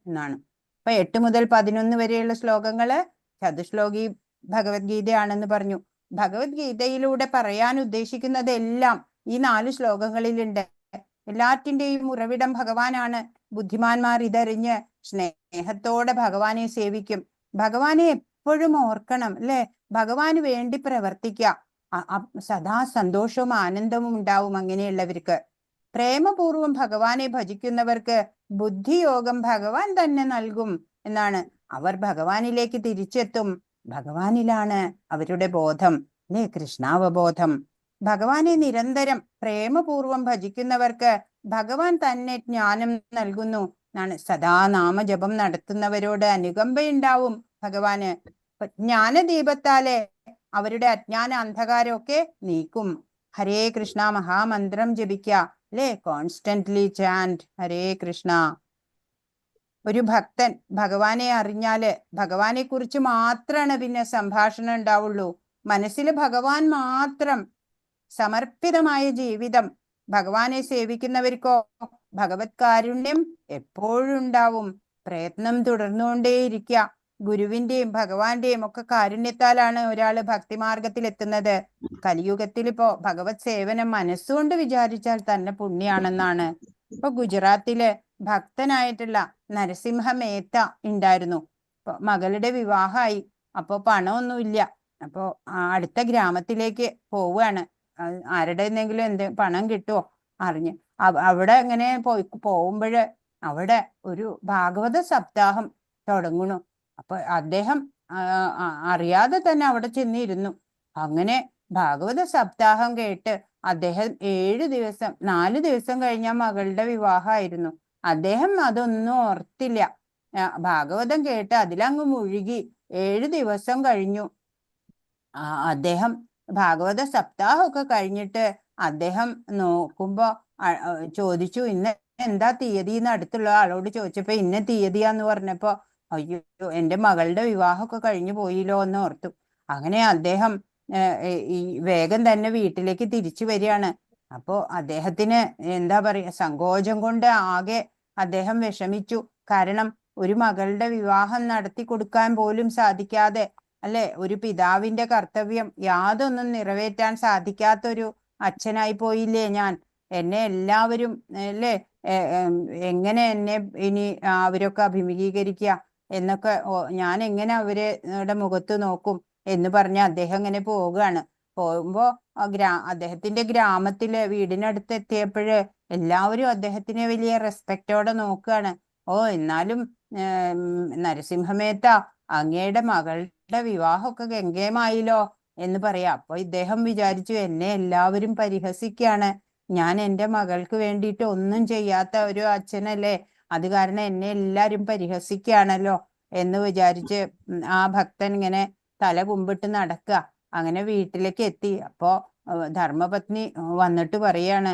എന്നാണ്. അപ്പൊ 8 മുതൽ 11 വരെയുള്ള ശ്ലോകങ്ങള് ചതുശ്ലോകി ഭഗവത്ഗീതയാണെന്ന് പറഞ്ഞു. ഭഗവത്ഗീതയിലൂടെ പറയാൻ ഉദ്ദേശിക്കുന്നത് എല്ലാം ഈ 4 ശ്ലോകങ്ങളിലുണ്ട്. എല്ലാറ്റിന്റെയും ഉറവിടം ഭഗവാനാണ്. ബുദ്ധിമാന്മാർ ഇതറിഞ്ഞ് സ്നേഹത്തോടെ ഭഗവാനെ സേവിക്കും. ഭഗവാനെ എപ്പോഴും ഓർക്കണം അല്ലെ, ഭഗവാന് വേണ്ടി പ്രവർത്തിക്കുക. സദാ സന്തോഷവും ആനന്ദവും ഉണ്ടാവും അങ്ങനെയുള്ളവർക്ക്. പ്രേമപൂർവം ഭഗവാനെ ഭജിക്കുന്നവർക്ക് ബുദ്ധിയോഗം ഭഗവാൻ തന്നെ നൽകും എന്നാണ്. അവർ ഭഗവാനിലേക്ക് തിരിച്ചെത്തും. ഭഗവാനിലാണ് അവരുടെ ബോധം അല്ലെ, കൃഷ്ണാവബോധം. ഭഗവാനെ നിരന്തരം പ്രേമപൂർവം ഭജിക്കുന്നവർക്ക് ഭഗവാൻ തന്നെ ജ്ഞാനം നൽകുന്നു എന്നാണ്. സദാ നാമജപം നടത്തുന്നവരോട് അനുകമ്പയുണ്ടാവും ഭഗവാന്. ജ്ഞാനദീപത്താലെ അവരുടെ അജ്ഞാന അന്ധകാരമൊക്കെ നീക്കും. ഹരേ കൃഷ്ണ മഹാമന്ത്രം ജപിക്കുക അല്ലെ, കോൺസ്റ്റന്റ്ലി ചാൻറ്റ് ഹരേ കൃഷ്ണ. ഒരു ഭക്തൻ ഭഗവാനെ അറിഞ്ഞാല് ഭഗവാനെ കുറിച്ച് മാത്രമാണ് പിന്നെ സംഭാഷണം ഉണ്ടാവുള്ളൂ. മനസ്സിൽ ഭഗവാൻ മാത്രം, സമർപ്പിതമായ ജീവിതം. ഭഗവാനെ സേവിക്കുന്നവർക്കോ ഭഗവത് കാരുണ്യം എപ്പോഴും ഉണ്ടാവും. പ്രയത്നം തുടർന്നുകൊണ്ടേയിരിക്കുക. ഗുരുവിന്റെയും ഭഗവാന്റെയും ഒക്കെ കാരുണ്യത്താലാണ് ഒരാള് ഭക്തിമാർഗത്തിൽ എത്തുന്നത്. കലിയുഗത്തിൽ ഇപ്പോ ഭഗവത് സേവനം മനസ്സുകൊണ്ട് വിചാരിച്ചാൽ തന്നെ പുണ്യാണെന്നാണ്. ഇപ്പൊ ഗുജറാത്തില് ഭക്തനായിട്ടുള്ള നരസിംഹ മേത്ത ഉണ്ടായിരുന്നു. ഇപ്പൊ മകളുടെ വിവാഹമായി. അപ്പൊ പണമൊന്നുമില്ല. അപ്പൊ അടുത്ത ഗ്രാമത്തിലേക്ക് പോവുകയാണ്. ആരുടെ എന്ത് പണം കിട്ടുമോ അറിഞ്ഞ് അവിടെ ഇങ്ങനെ പോകുമ്പോഴ് അവിടെ ഒരു ഭാഗവത സപ്താഹം തുടങ്ങണു. അപ്പൊ അദ്ദേഹം അറിയാതെ തന്നെ അവിടെ ചെന്നിരുന്നു. അങ്ങനെ ഭാഗവത സപ്താഹം കേട്ട് അദ്ദേഹം 4 ദിവസം കഴിഞ്ഞ മകളുടെ വിവാഹമായിരുന്നു. അദ്ദേഹം അതൊന്നും ഓർത്തില്ല. ഭാഗവതം കേട്ട് അതിലങ്ങ് മുഴുകി. 7 ദിവസം കഴിഞ്ഞു. അദ്ദേഹം ഭാഗവത സപ്താഹമൊക്കെ കഴിഞ്ഞിട്ട് അദ്ദേഹം നോക്കുമ്പോ ചോദിച്ചു, ഇന്ന് എന്താ തീയതി എന്ന് അടുത്തുള്ള ആളോട് ചോദിച്ചപ്പോ ഇന്ന തീയതിയാന്ന് പറഞ്ഞപ്പോ അയ്യോ എന്റെ മകളുടെ വിവാഹമൊക്കെ കഴിഞ്ഞു പോയില്ലോ എന്ന് ഓർത്തു. അങ്ങനെ അദ്ദേഹം ഈ വേഗം തന്നെ വീട്ടിലേക്ക് തിരിച്ചു വരികയാണ്. അപ്പോ അദ്ദേഹത്തിന് എന്താ പറയാ, സങ്കോചം കൊണ്ട് ആകെ അദ്ദേഹം വിഷമിച്ചു. കാരണം ഒരു മകളുടെ വിവാഹം നടത്തി കൊടുക്കാൻ പോലും സാധിക്കാതെ അല്ലെ, ഒരു പിതാവിന്റെ കർത്തവ്യം യാതൊന്നും നിറവേറ്റാൻ സാധിക്കാത്തൊരു അച്ഛനായി പോയില്ലേ ഞാൻ. എന്നെ എല്ലാവരും അല്ലെ എങ്ങനെ എന്നെ ഇനി അവരൊക്കെ അഭിമുഖീകരിക്കുക എന്നൊക്കെ, ഞാൻ എങ്ങനെ അവരുടെ മുഖത്ത് നോക്കും എന്ന് പറഞ്ഞ് അദ്ദേഹം ഇങ്ങനെ പോവുകയാണ്. പോകുമ്പോ അദ്ദേഹത്തിന്റെ ഗ്രാമത്തില് വീടിനടുത്ത് എത്തിയപ്പോഴ് എല്ലാവരും അദ്ദേഹത്തിനെ വലിയ റെസ്പെക്റ്റോടെ നോക്കുകയാണ്. എന്നാലും നരസിംഹമേത്ത അങ്ങയുടെ മകളുടെ വിവാഹമൊക്കെ ഗംഗേമായില്ലോ എന്ന് പറയാ. അപ്പൊ ഇദ്ദേഹം വിചാരിച്ചു, എന്നെ എല്ലാവരും പരിഹസിക്കുകയാണ്, ഞാൻ എൻ്റെ മകൾക്ക് വേണ്ടിയിട്ട് ഒന്നും ചെയ്യാത്ത ഒരു അച്ഛനല്ലേ, അത് കാരണം എന്നെ എല്ലാരും പരിഹസിക്കുകയാണല്ലോ എന്ന് വിചാരിച്ച് ആ ഭക്തൻ ഇങ്ങനെ തല കുമ്പിട്ട് നടക്കുക. അങ്ങനെ വീട്ടിലേക്ക് എത്തി. അപ്പോ ധർമ്മപത്നി വന്നിട്ട് പറയാണ്,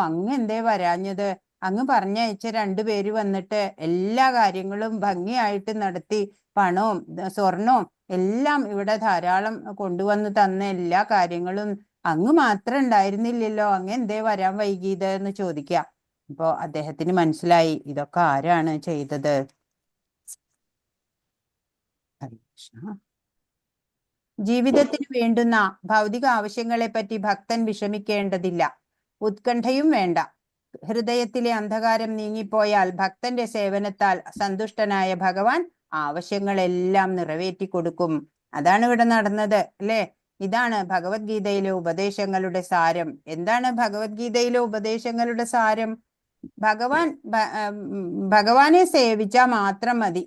അങ്ങ് എന്തേ വരാഞ്ഞത്? അങ്ങ് പറഞ്ഞയച്ച 2 പേര് വന്നിട്ട് എല്ലാ കാര്യങ്ങളും ഭംഗിയായിട്ട് നടത്തി, പണവും സ്വർണവും എല്ലാം ഇവിടെ ധാരാളം കൊണ്ടുവന്ന് തന്ന എല്ലാ കാര്യങ്ങളും അങ്ങ് മാത്രം ഉണ്ടായിരുന്നില്ലല്ലോ, അങ്ങ് എന്തേ വരാൻ വൈകിയത് എന്ന് ചോദിക്കുക. അപ്പോ അദ്ദേഹത്തിന് മനസ്സിലായി ഇതൊക്കെ ആരാണ് ചെയ്തത്. ജീവിതത്തിന് വേണ്ടുന്ന ഭൗതിക ആവശ്യങ്ങളെ പറ്റി ഭക്തൻ വിഷമിക്കേണ്ടതില്ല. ഉത്കണ്ഠയും വേണ്ട. ഹൃദയത്തിലെ അന്ധകാരം നീങ്ങിപ്പോയാൽ ഭക്തന്റെ സേവനത്താൽ സന്തുഷ്ടനായ ഭഗവാൻ ആവശ്യങ്ങളെല്ലാം നിറവേറ്റി കൊടുക്കും. അതാണ് ഇവിടെ നടന്നത് അല്ലേ. ഇതാണ് ഭഗവത്ഗീതയിലെ ഉപദേശങ്ങളുടെ സാരം. എന്താണ് ഭഗവത്ഗീതയിലെ ഉപദേശങ്ങളുടെ സാരം? ഭഗവാനെ സേവിച്ചാൽ മാത്രം മതി.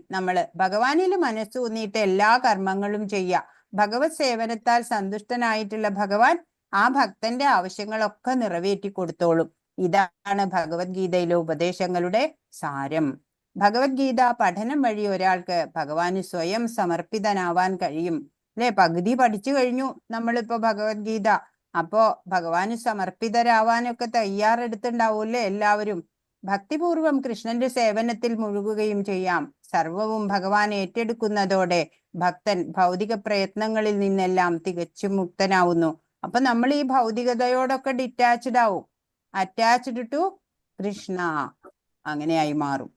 ഭഗവാനിൽ മനസ്സൂന്നിയിട്ട് എല്ലാ കർമ്മങ്ങളും ചെയ്യുക. ഭഗവത് സേവനത്താൽ സന്തുഷ്ടനായിട്ടുള്ള ഭഗവാൻ ആ ഭക്തന്റെ ആവശ്യങ്ങളൊക്കെ നിറവേറ്റി കൊടുത്തോളും. ഇതാണ് ഭഗവത്ഗീതയിലെ ഉപദേശങ്ങളുടെ സാരം. ഭഗവത്ഗീത പഠനം വഴി ഒരാൾക്ക് ഭഗവാന് സ്വയം സമർപ്പിതനാവാൻ കഴിയും. അല്ലെ? പകുതി പഠിച്ചു കഴിഞ്ഞു നമ്മളിപ്പോ ഭഗവത്ഗീത. അപ്പോ ഭഗവാന് സമർപ്പിതരാവാനൊക്കെ തയ്യാറെടുത്തുണ്ടാവൂല്ലേ എല്ലാവരും? ഭക്തിപൂർവം കൃഷ്ണന്റെ സേവനത്തിൽ മുഴുകുകയും ചെയ്യാം. സർവവും ഭഗവാൻ ഏറ്റെടുക്കുന്നതോടെ ഭക്തൻ ഭൗതിക പ്രയത്നങ്ങളിൽ നിന്നെല്ലാം തികച്ചും മുക്തനാവുന്നു. അപ്പൊ നമ്മൾ ഈ ഭൗതികതയോടൊക്കെ ഡിറ്റാച്ച്ഡ് ആവും. അറ്റാച്ച്ഡ് ടു കൃഷ്ണ അങ്ങനെയായി മാറും.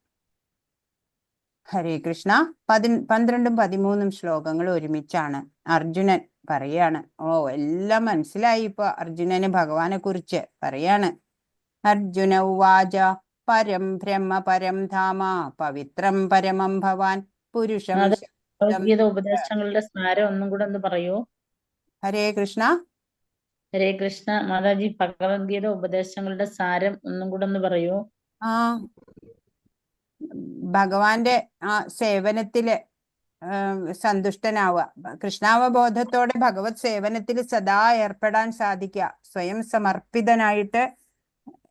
ഹരേ കൃഷ്ണ. 12ഉം 13ഉം ശ്ലോകങ്ങൾ ഒരുമിച്ചാണ്. അർജുനൻ പറയാണ്. എല്ലാം മനസ്സിലായി ഇപ്പൊ അർജുനന് ഭഗവാനെ കുറിച്ച് പറയാണ്. അർജുന ഉവാച പരം ബ്രഹ്മ പരം ധാമ പവിത്രം പരമം ഭവാൻ പുരുഷം ഭഗവത്ഗീത ഉപദേശങ്ങളുടെ സാരം ഒന്നും കൂടെ ഒന്ന് പറയൂ. ഹരേ കൃഷ്ണ. ഹരേ കൃഷ്ണ. മാതാജി, ഭഗവത്ഗീത ഉപദേശങ്ങളുടെ സാരം ഒന്നും കൂടെ ഒന്ന് പറയൂ. ഭഗവാന്റെ ആ സേവനത്തില് സന്തുഷ്ടനാവുക. കൃഷ്ണാവബോധത്തോടെ ഭഗവത് സേവനത്തിൽ സദാ ഏർപ്പെടാൻ സാധിക്കുക. സ്വയം സമർപ്പിതനായിട്ട്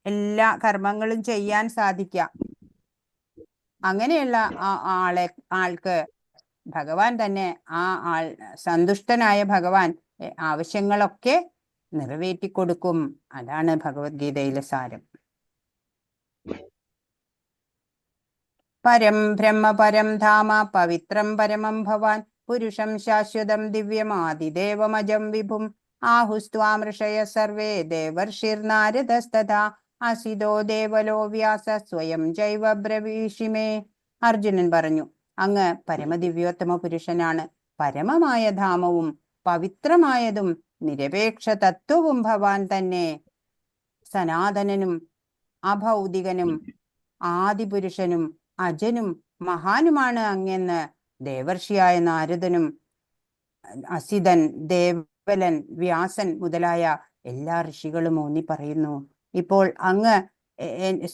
എല്ലാ കർമ്മങ്ങളും ചെയ്യാൻ സാധിക്കുക. അങ്ങനെയുള്ള ആൾക്ക് ഭഗവാൻ തന്നെ സന്തുഷ്ടനായ ഭഗവാൻ ആവശ്യങ്ങളൊക്കെ നിറവേറ്റിക്കൊടുക്കും. അതാണ് ഭഗവത്ഗീതയിലെ സാരം. പരം ബ്രഹ്മ പരം ധാമ പവിത്രം പരമം ഭവാൻ പുരുഷം ശാശ്വതം ദിവ്യമാദിദേവമജം വിഭും ആഹുസ്ത്വാം ഋഷയ സർവേ ദേവർഷിർനാരദസ്തഥാ അസിതോ ദേവലോ വ്യാസ സ്വയം ജൈവ ബ്രവീഷിമേ. അർജുനൻ പറഞ്ഞു, അങ്ങ് പരമദിവ്യോത്തമ പുരുഷനാണ്. പരമമായ ധാമവും പവിത്രമായതും നിരപേക്ഷ തത്വവും ഭവാൻ തന്നെ. സനാതനനും അഭൗതികനും ആദിപുരുഷനും അജനും മഹാനുമാണ് അങ്ങെന്ന് ദേവർഷിയായ നാരദനും അസിതൻ, ദേവലൻ, വ്യാസൻ മുതലായ എല്ലാ ഋഷികളും ഊന്നി പറയുന്നു. ഇപ്പോൾ അങ്ങ്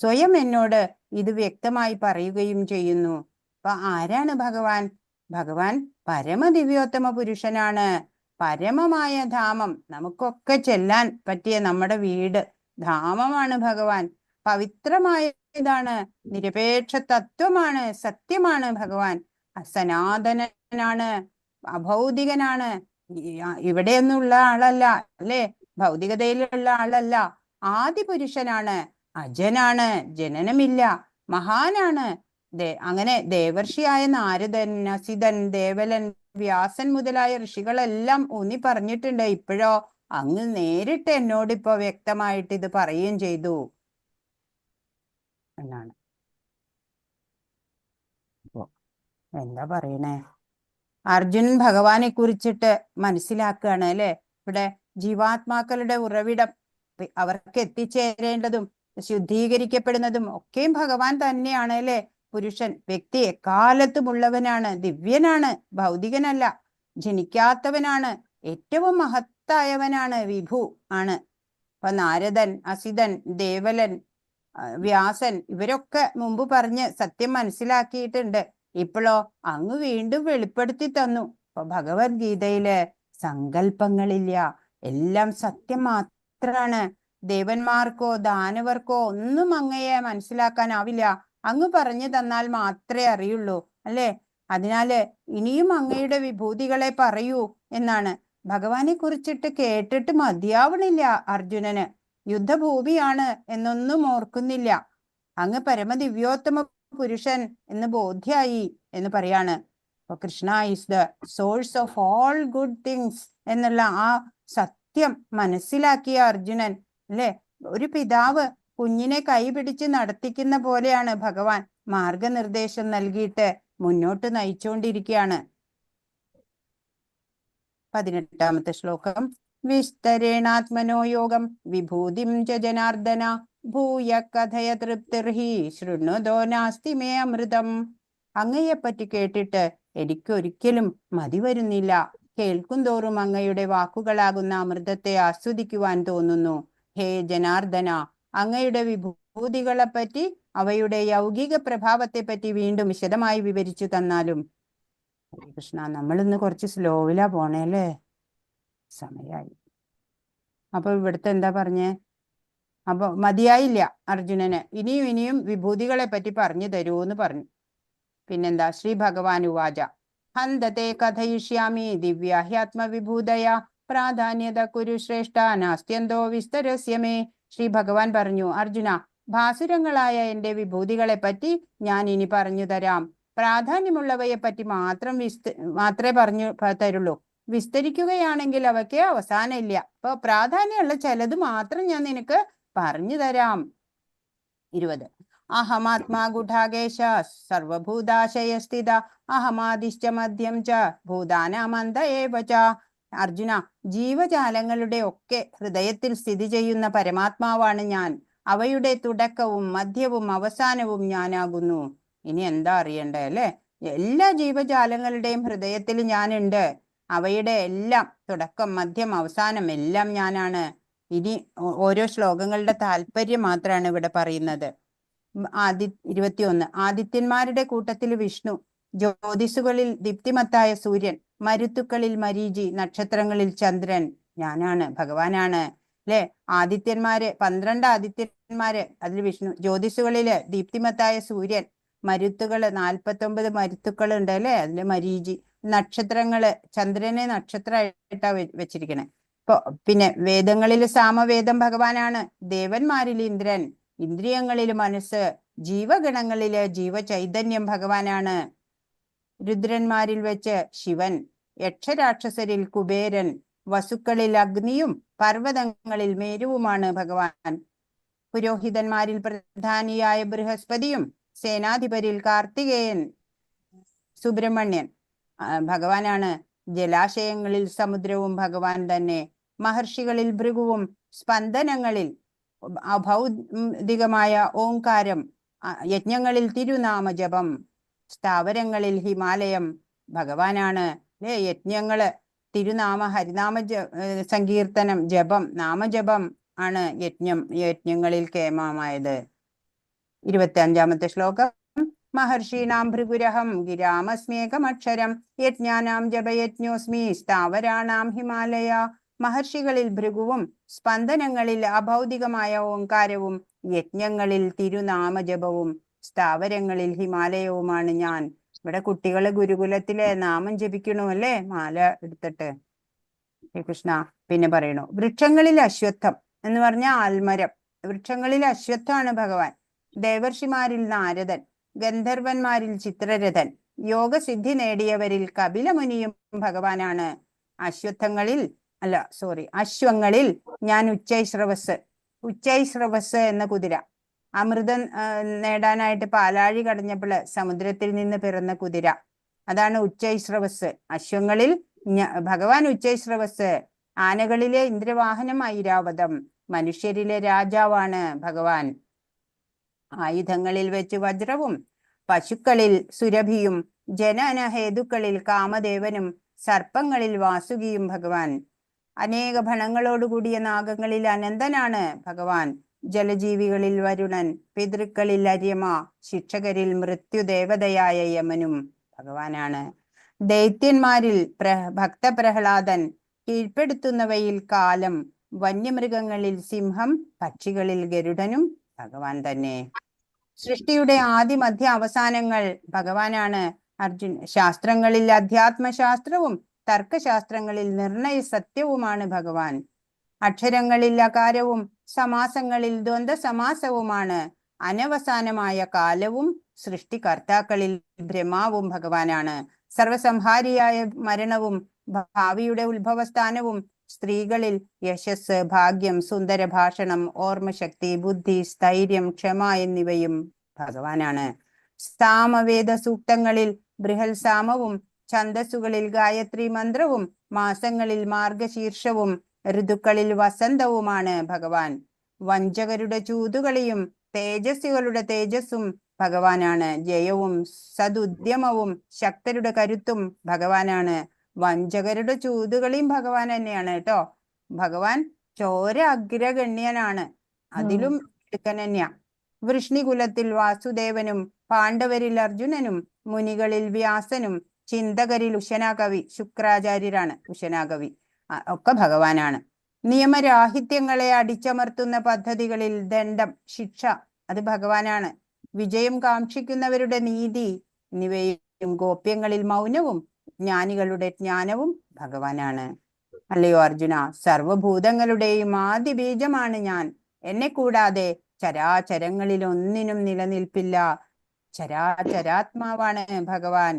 സ്വയം എന്നോട് ഇത് വ്യക്തമായി പറയുകയും ചെയ്യുന്നു. അപ്പൊ ആരാണ് ഭഗവാൻ? ഭഗവാൻ പരമദിവ്യോത്തമ പുരുഷനാണ്. പരമമായ ധാമം, നമുക്കൊക്കെ ചെല്ലാൻ പറ്റിയ നമ്മുടെ വീട് ധാമമാണ് ഭഗവാൻ. പവിത്രമായതാണ്, നിരപേക്ഷ തത്വമാണ്, സത്യമാണ് ഭഗവാൻ. സനാതനനാണ്, അഭൗതികനാണ്, ഇവിടെയൊന്നുള്ള ആളല്ല, അല്ലെ? ഭൗതികതയിലുള്ള ആളല്ല. ആദിപുരുഷനാണ്, അജനാണ്, ജനനമില്ല, മഹാനാണ്. അങ്ങനെ ദേവർഷിയായ നാരദൻ, അസിതൻ, ദേവലൻ, വ്യാസൻ മുതലായ ഋഷികളെല്ലാം ഊന്നി പറഞ്ഞിട്ടുണ്ട്. ഇപ്പോഴോ അങ്ങ് നേരിട്ട് എന്നോടിപ്പോ വ്യക്തമായിട്ട് ഇത് പറയുകയും ചെയ്തു എന്നാണ്. എന്താ പറയണേ? അർജുനൻ ഭഗവാനെ കുറിച്ചിട്ട് മനസ്സിലാക്കുകയാണ്, അല്ലെ? ഇവിടെ ജീവാത്മാക്കളുടെ ഉറവിടം, അവർക്ക് എത്തിച്ചേരേണ്ടതും ശുദ്ധീകരിക്കപ്പെടുന്നതും ഒക്കെയും ഭഗവാൻ തന്നെയാണ്, അല്ലെ? പുരുഷൻ, വ്യക്തി എക്കാലത്തുമുള്ളവനാണ്, ദിവ്യനാണ്, ഭൗതികനല്ല, ജനിക്കാത്തവനാണ്, ഏറ്റവും മഹത്തായവനാണ്, വിഭു ആണ്. അപ്പൊ നാരദൻ, അസിതൻ, ദേവലൻ, വ്യാസൻ ഇവരൊക്കെ മുമ്പ് പറഞ്ഞ് സത്യം മനസ്സിലാക്കിയിട്ടുണ്ട്. ഇപ്പോഴോ അങ്ങ് വീണ്ടും വെളിപ്പെടുത്തി തന്നു. അപ്പൊ ഭഗവത്ഗീതയില് സങ്കല്പങ്ങളില്ല, എല്ലാം സത്യം മാത്രാണ്. ദേവന്മാർക്കോ ദാനവർക്കോ ഒന്നും അങ്ങയെ മനസ്സിലാക്കാനാവില്ല. അങ്ങ് പറഞ്ഞു തന്നാൽ മാത്രമേ അറിയുള്ളൂ, അല്ലെ? അതിനാല് ഇനിയും അങ്ങയുടെ വിഭൂതികളെ പറയൂ എന്നാണ്. ഭഗവാനെ കുറിച്ചിട്ട് കേട്ടിട്ട് മതിയാവണില്ല അർജുനന്. യുദ്ധഭൂമിയാണ് എന്നൊന്നും ഓർക്കുന്നില്ല. അങ്ങ് പരമദിവ്യോത്തമ പുരുഷൻ എന്ന് ബോധ്യായി എന്ന് പറയാണ്. അപ്പൊ Krishna is the source of all good things എന്നുള്ള ആ സത്യം മനസ്സിലാക്കിയ അർജുനൻ, അല്ലെ? ഒരു പിതാവ് കുഞ്ഞിനെ കൈപിടിച്ച് നടത്തിക്കുന്ന പോലെയാണ് ഭഗവാൻ മാർഗനിർദ്ദേശം നൽകിയിട്ട് മുന്നോട്ട് നയിച്ചുകൊണ്ടിരിക്കുകയാണ്. 18ാമത്തെ ശ്ലോകം. വിസ്തരേണാത്മനോ യോഗം വിഭൂതിം ച ജനാർദ്ദന ഭൂയ കഥയ തൃപ്തിർഹി ശൃണ്വതോ നാസ്തി മേ അമൃതം. അങ്ങയെപ്പറ്റി കേട്ടിട്ട് എനിക്കൊരിക്കലും മതി വരുന്നില്ല. കേൾക്കും തോറും അങ്ങയുടെ വാക്കുകളാകുന്ന അമൃതത്തെ ആസ്വദിക്കുവാൻ തോന്നുന്നു. ഹേ ജനാർദ്ദന, അങ്ങയുടെ വിഭൂതികളെപ്പറ്റി, അവയുടെ യൗകിക പ്രഭാവത്തെ പറ്റി വീണ്ടും വിശദമായി വിവരിച്ചു തന്നാലും. കൃഷ്ണ, നമ്മളിന്ന് കുറച്ച് സ്ലോവിലാ പോണേ, അല്ലേ? സമയായി. അപ്പൊ ഇവിടുത്തെ എന്താ പറഞ്ഞേ? അപ്പൊ മതിയായില്ല അർജുനന്. ഇനിയും ഇനിയും വിഭൂതികളെ പറ്റി പറഞ്ഞു തരൂന്ന് പറഞ്ഞു. പിന്നെന്താ? ശ്രീ ഭഗവാൻ ഉവാച ഹന്തത്തെ കഥയിഷ്യാമി ദിവ്യാഹ്യാത്മവിഭൂതയ പ്രാധാന്യത കുരു ശ്രേഷ്ഠ നാസ്ത്യന്തോ വിസ്തരസ്യ മേ. ശ്രീ ഭഗവാൻ പറഞ്ഞു, അർജുന, ഭാസുരങ്ങളായ എന്റെ വിഭൂതികളെ പറ്റി ഞാൻ ഇനി പറഞ്ഞു തരാം. പ്രാധാന്യമുള്ളവയെ പറ്റി മാത്രമേ പറഞ്ഞു തരുള്ളൂ. വിസ്തരിക്കുകയാണെങ്കിൽ അവയ്ക്ക് അവസാനമില്ല. അപ്പൊ പ്രാധാന്യമുള്ള ചിലത് മാത്രം ഞാൻ നിനക്ക് പറഞ്ഞു തരാം. 20. അഹമാത്മാ ഗുഢാകേശ സർവഭൂതാശയസ്ഥിത അഹമാദിശ്ച മധ്യം ച ഭൂതാനാമന്ത ഏവ ച. അർജുന, ജീവജാലങ്ങളുടെ ഒക്കെ ഹൃദയത്തിൽ സ്ഥിതി ചെയ്യുന്ന പരമാത്മാവാണ് ഞാൻ. അവയുടെ തുടക്കവും മധ്യവും അവസാനവും ഞാനാകുന്നു. ഇനി എന്താ അറിയണ്ടേ അല്ലെ? എല്ലാ ജീവജാലങ്ങളുടെയും ഹൃദയത്തിൽ ഞാനുണ്ട്. അവയുടെ എല്ലാം തുടക്കം മധ്യം അവസാനം എല്ലാം ഞാനാണ്. ഇനി ഓരോ ശ്ലോകങ്ങളുടെ താല്പര്യം മാത്രമാണ് ഇവിടെ പറയുന്നത്. 21. ആദിത്യന്മാരുടെ കൂട്ടത്തിൽ വിഷ്ണു, ജ്യോതിസുകളിൽ ദീപ്തിമത്തായ സൂര്യൻ, മരുത്തുക്കളിൽ മരീചി, നക്ഷത്രങ്ങളിൽ ചന്ദ്രൻ ഞാനാണ്, ഭഗവാനാണ്. അല്ലെ? ആദിത്യന്മാര് 12 ആദിത്യന്മാര്, അതിൽ വിഷ്ണു. ജ്യോതിസുകളില് ദീപ്തിമത്തായ സൂര്യൻ, മരുത്തുകള് 49 മരുത്തുക്കൾ ഉണ്ട് അല്ലെ? അതില് മരീചി. നക്ഷത്രങ്ങള്, ചന്ദ്രനെ നക്ഷത്രമായിട്ടാ വെച്ചിരിക്കണേ. പിന്നെ വേദങ്ങളില് സാമവേദം ഭഗവാനാണ്. ദേവന്മാരിൽ ഇന്ദ്രൻ, ഇന്ദ്രിയങ്ങളിൽ മനസ്സ്, ജീവഗണങ്ങളില് ജീവചൈതന്യം ഭഗവാനാണ്. രുദ്രന്മാരിൽ വെച്ച് ശിവൻ, യക്ഷരാക്ഷസരിൽ കുബേരൻ, വസുക്കളിൽ അഗ്നിയും പർവ്വതങ്ങളിൽ മേരുവുമാണ് ഭഗവാൻ. പുരോഹിതന്മാരിൽ പ്രധാനിയായ ബൃഹസ്പതിയും സേനാധിപരിൽ കാർത്തികേയൻ സുബ്രഹ്മണ്യൻ ഭഗവാനാണ്. ജലാശയങ്ങളിൽ സമുദ്രവും ഭഗവാൻ തന്നെ. മഹർഷികളിൽ ഭൃഗുവും സ്പന്ദനങ്ങളിൽ അഭൗതികമായ ഓംകാരം, യജ്ഞങ്ങളിൽ തിരുനാമജപം, സ്ഥാവരങ്ങളിൽ ഹിമാലയം ഭഗവാനാണ്. യജ്ഞങ്ങള് തിരുനാമ ഹരിനാമ സങ്കീർത്തനം, ജപം, നാമജപം ആണ് യജ്ഞങ്ങളിൽ കേമമായത്. 25-ാമത്തെ ശ്ലോകം. മഹർഷീണാം ഭൃഗുരഹം ഗിരാമസ്മേകമക്ഷരം യജ്ഞാനാം ജപയജ്ഞോസ്മി സ്ഥാവരാണാം ഹിമാലയ. മഹർഷികളിൽ ഭൃഗുവും സ്പന്ദനങ്ങളിൽ അഭൗതികമായ ഓങ്കാരവും യജ്ഞങ്ങളിൽ തിരുനാമജപവും സ്ഥാവരങ്ങളിൽ ഹിമാലയവുമാണ് ഞാൻ. ഇവിടെ കുട്ടികള് ഗുരുകുലത്തിലെ നാമം ജപിക്കണു അല്ലേ, മാല എടുത്തിട്ട്. ശ്രീകൃഷ്ണ പിന്നെ പറയണു, വൃക്ഷങ്ങളിൽ അശ്വത്ഥം എന്ന് പറഞ്ഞ ആൽമരം. വൃക്ഷങ്ങളിൽ അശ്വത്ഥമാണ് ഭഗവാൻ. ദേവർഷിമാരിൽ നാരദൻ, ഗന്ധർവന്മാരിൽ ചിത്രരഥൻ, യോഗസിദ്ധി നേടിയവരിൽ കപിലമുനിയും ഭഗവാനാണ്. അശ്വങ്ങളിൽ ഞാൻ ഉച്ചൈശ്രവസ് എന്ന കുതിര. അമൃതം നേടാനായിട്ട് പാലാഴി കടഞ്ഞപ്പോൾ സമുദ്രത്തിൽ നിന്ന് പിറന്ന കുതിര, അതാണ് ഉച്ചൈശ്രവസ്. അശ്വങ്ങളിൽ ഭഗവാൻ ഉച്ചൈശ്രവസ്. ആനകളിലെ ഇന്ദ്രവാഹനം ഐരാവതം. മനുഷ്യരിലെ രാജാവാണ് ഭഗവാൻ. ആയുധങ്ങളിൽ വെച്ച് വജ്രവും, പശുക്കളിൽ സുരഭിയും, ജനനഹേതുക്കളിൽ കാമദേവനും, സർപ്പങ്ങളിൽ വാസുകിയും ഭഗവാൻ. അനേക ഭണങ്ങളോടുകൂടിയ നാഗങ്ങളിൽ അനന്തനാണ് ഭഗവാൻ. ജലജീവികളിൽ വരുണൻ, പിതൃക്കളിൽ അര്യമ, ശിക്ഷകരിൽ മൃത്യുദേവതയായ യമനും ഭഗവാനാണ്. ദൈത്യന്മാരിൽ ഭക്തപ്രഹ്ലാദൻ, കീഴ്പ്പെടുത്തുന്നവയിൽ കാലം, വന്യമൃഗങ്ങളിൽ സിംഹം, പക്ഷികളിൽ ഗരുഡനും ഭഗവാൻ തന്നെ. സൃഷ്ടിയുടെ ആദി മധ്യ അവസാനങ്ങൾ ഭഗവാനാണ്. ശാസ്ത്രങ്ങളിൽ അധ്യാത്മശാസ്ത്രവും തർക്കശാസ്ത്രങ്ങളിൽ നിർണയ സത്യവുമാണ് ഭഗവാൻ. അക്ഷരങ്ങളിൽ അകാരവും സമാസങ്ങളിൽ ദ്വന്ദ്വ സമാസവുമാണ്. അനവസാനമായ കാലവും സൃഷ്ടികർത്താക്കളിൽ ബ്രഹ്മാവും ഭഗവാനാണ്. സർവസംഹാരിയായ മരണവും ഭാവിയുടെ ഉത്ഭവസ്ഥാനവും സ്ത്രീകളിൽ യശസ്, ഭാഗ്യം, സുന്ദര ഭാഷണം, ഓർമ്മശക്തി, ബുദ്ധി, സ്ഥൈര്യം, ക്ഷമ എന്നിവയും ഭഗവാനാണ്. സാമവേദ സൂക്തങ്ങളിൽ ബൃഹൽസാമവും, ഛന്ദസ്സുകളിൽ ഗായത്രി മന്ത്രവും, മാസങ്ങളിൽ മാർഗശീർഷവും, ഋതുക്കളിൽ വസന്തവുമാണ് ഭഗവാൻ. വഞ്ചകരുടെ ചൂതുകളിയും തേജസ്വികളുടെ തേജസ്സും ഭഗവാനാണ്. ജയവും സദുദ്യമവും ശക്തരുടെ കരുത്തും ഭഗവാനാണ്. വഞ്ചകരുടെ ചൂതുകളിയും ഭഗവാൻ തന്നെയാണ് കേട്ടോ. ഭഗവാൻ ചോര അഗ്രഗണ്യനാണ്, അതിലും എടുക്കനന്യ. വൃഷ്ണികുലത്തിൽ വാസുദേവനും, പാണ്ഡവരിൽ അർജുനനും, മുനികളിൽ വ്യാസനും, ചിന്തകരിൽ ഉശനാകവി, ശുക്രാചാര്യരാണ് ഉശനാകവി, ഒക്കെ ഭഗവാനാണ്. നിയമരാഹിത്യങ്ങളെ അടിച്ചമർത്തുന്ന പദ്ധതികളിൽ ദണ്ഡം, ശിക്ഷ, അത് ഭഗവാനാണ്. വിജയം കാക്ഷിക്കുന്നവരുടെ നീതി എന്നിവയും ഗോപ്യങ്ങളിൽ മൗനവും ജ്ഞാനികളുടെ ജ്ഞാനവും ഭഗവാനാണ്. അല്ലയോ അർജുന, സർവഭൂതങ്ങളുടെയും ആദ്യ ബീജമാണ് ഞാൻ. എന്നെ കൂടാതെ ചരാചരങ്ങളിൽ ഒന്നിനും നിലനിൽപ്പില്ല. ചരാചരാത്മാവാണ് ഭഗവാൻ.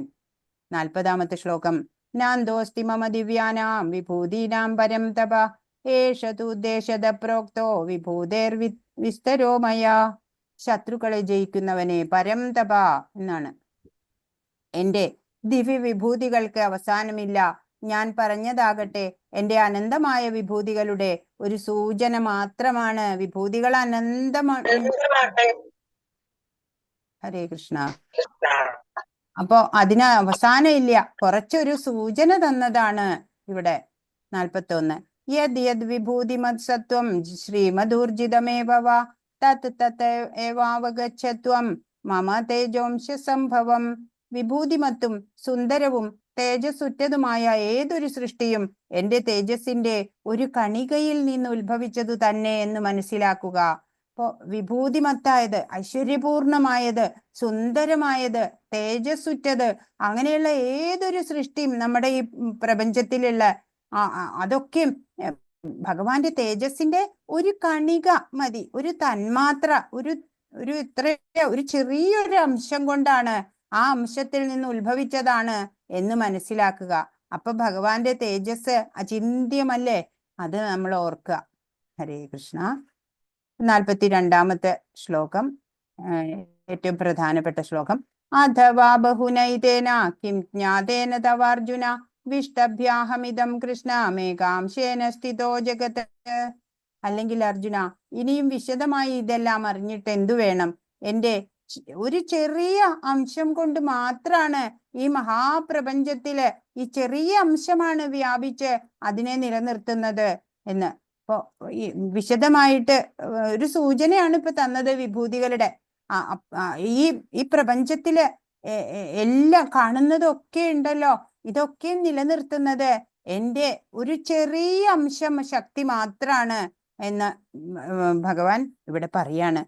40-ാമത്തെ ശ്ലോകം. നാന്തോസ്തി മമ ദിവ്യാനാം വിഭൂതീനാം പരം തപ ഏഷ തു ദേശദ പ്രോക്തോ വിഭൂതേർ വിസ്തരോ മയാ. ശത്രുക്കളെ ജയിക്കുന്നവനെ പരം തപ എന്നാണ്. എന്റെ ദിവ്യ വിഭൂതികൾക്ക് അവസാനമില്ല. ഞാൻ പറഞ്ഞതാകട്ടെ എന്റെ അനന്തമായ വിഭൂതികളുടെ ഒരു സൂചന മാത്രമാണ്. വിഭൂതികൾ അനന്തമാണ്. ഹരേ കൃഷ്ണ. അപ്പോ അതിന് അവസാനം ഇല്ല, കുറച്ചൊരു സൂചന തന്നതാണ് ഇവിടെ. 41. യദ് യദ് വിഭൂതിമത് സത്വം ശ്രീമദൂർജിതമേവ വാ തത് തത് ഏവാവഗച്ഛത്വം മമ തേജോംശ സംഭവം. വിഭൂതിമത്തും സുന്ദരവും തേജസ്സുറ്റതുമായ ഏതൊരു സൃഷ്ടിയും എന്റെ തേജസ്സിന്റെ ഒരു കണികയിൽ നിന്ന് ഉത്ഭവിച്ചതു തന്നെ എന്ന് മനസ്സിലാക്കുക. അപ്പോ വിഭൂതിമത്തായത്, ഐശ്വര്യപൂർണമായത്, സുന്ദരമായത്, തേജസ്സുറ്റത്, അങ്ങനെയുള്ള ഏതൊരു സൃഷ്ടിയും നമ്മുടെ ഈ പ്രപഞ്ചത്തിലുള്ള അതൊക്കെ ഭഗവാന്റെ തേജസ്സിന്റെ ഒരു കണിക മതി, ഒരു തന്മാത്ര, ഒരു ചെറിയൊരു അംശം കൊണ്ടാണ്, ആ അംശത്തിൽ നിന്ന് ഉത്ഭവിച്ചതാണ് എന്ന് മനസ്സിലാക്കുക. അപ്പൊ ഭഗവാന്റെ തേജസ് അചിന്ത്യമല്ലേ, അത് നമ്മൾ ഓർക്കുക. ഹരേ കൃഷ്ണ. 42-ാമത്തെ ശ്ലോകം, ഏറ്റവും പ്രധാനപ്പെട്ട ശ്ലോകം. അഥവാ ബഹുനൈതേന കിം ജ്ഞാതേന തവാർജുന വിഷ്ടഭ്യാഹമിതം കൃഷ്ണ മേകാംശേന സ്ഥിതോ ജഗത്. അല്ലെങ്കിൽ അർജുന, ഇനിയും വിശദമായി ഇതെല്ലാം അറിഞ്ഞിട്ട് എന്തു വേണം? എന്റെ ഒരു ചെറിയ അംശം കൊണ്ട് മാത്രാണ് ഈ മഹാപ്രപഞ്ചത്തില്, ഈ ചെറിയ അംശമാണ് വ്യാപിച്ച് അതിനെ നിലനിർത്തുന്നത് എന്ന്. അപ്പോ ഈ വിശദമായിട്ട് ഒരു സൂചനയാണ് ഇപ്പൊ തന്നത് വിഭൂതികളുടെ. ഈ പ്രപഞ്ചത്തില് എല്ലാം കാണുന്നതൊക്കെ ഉണ്ടല്ലോ, ഇതൊക്കെ നിലനിർത്തുന്നത് എന്റെ ഒരു ചെറിയ അംശം ശക്തി മാത്രാണ് എന്ന് ഭഗവാൻ ഇവിടെ പറയാണ്.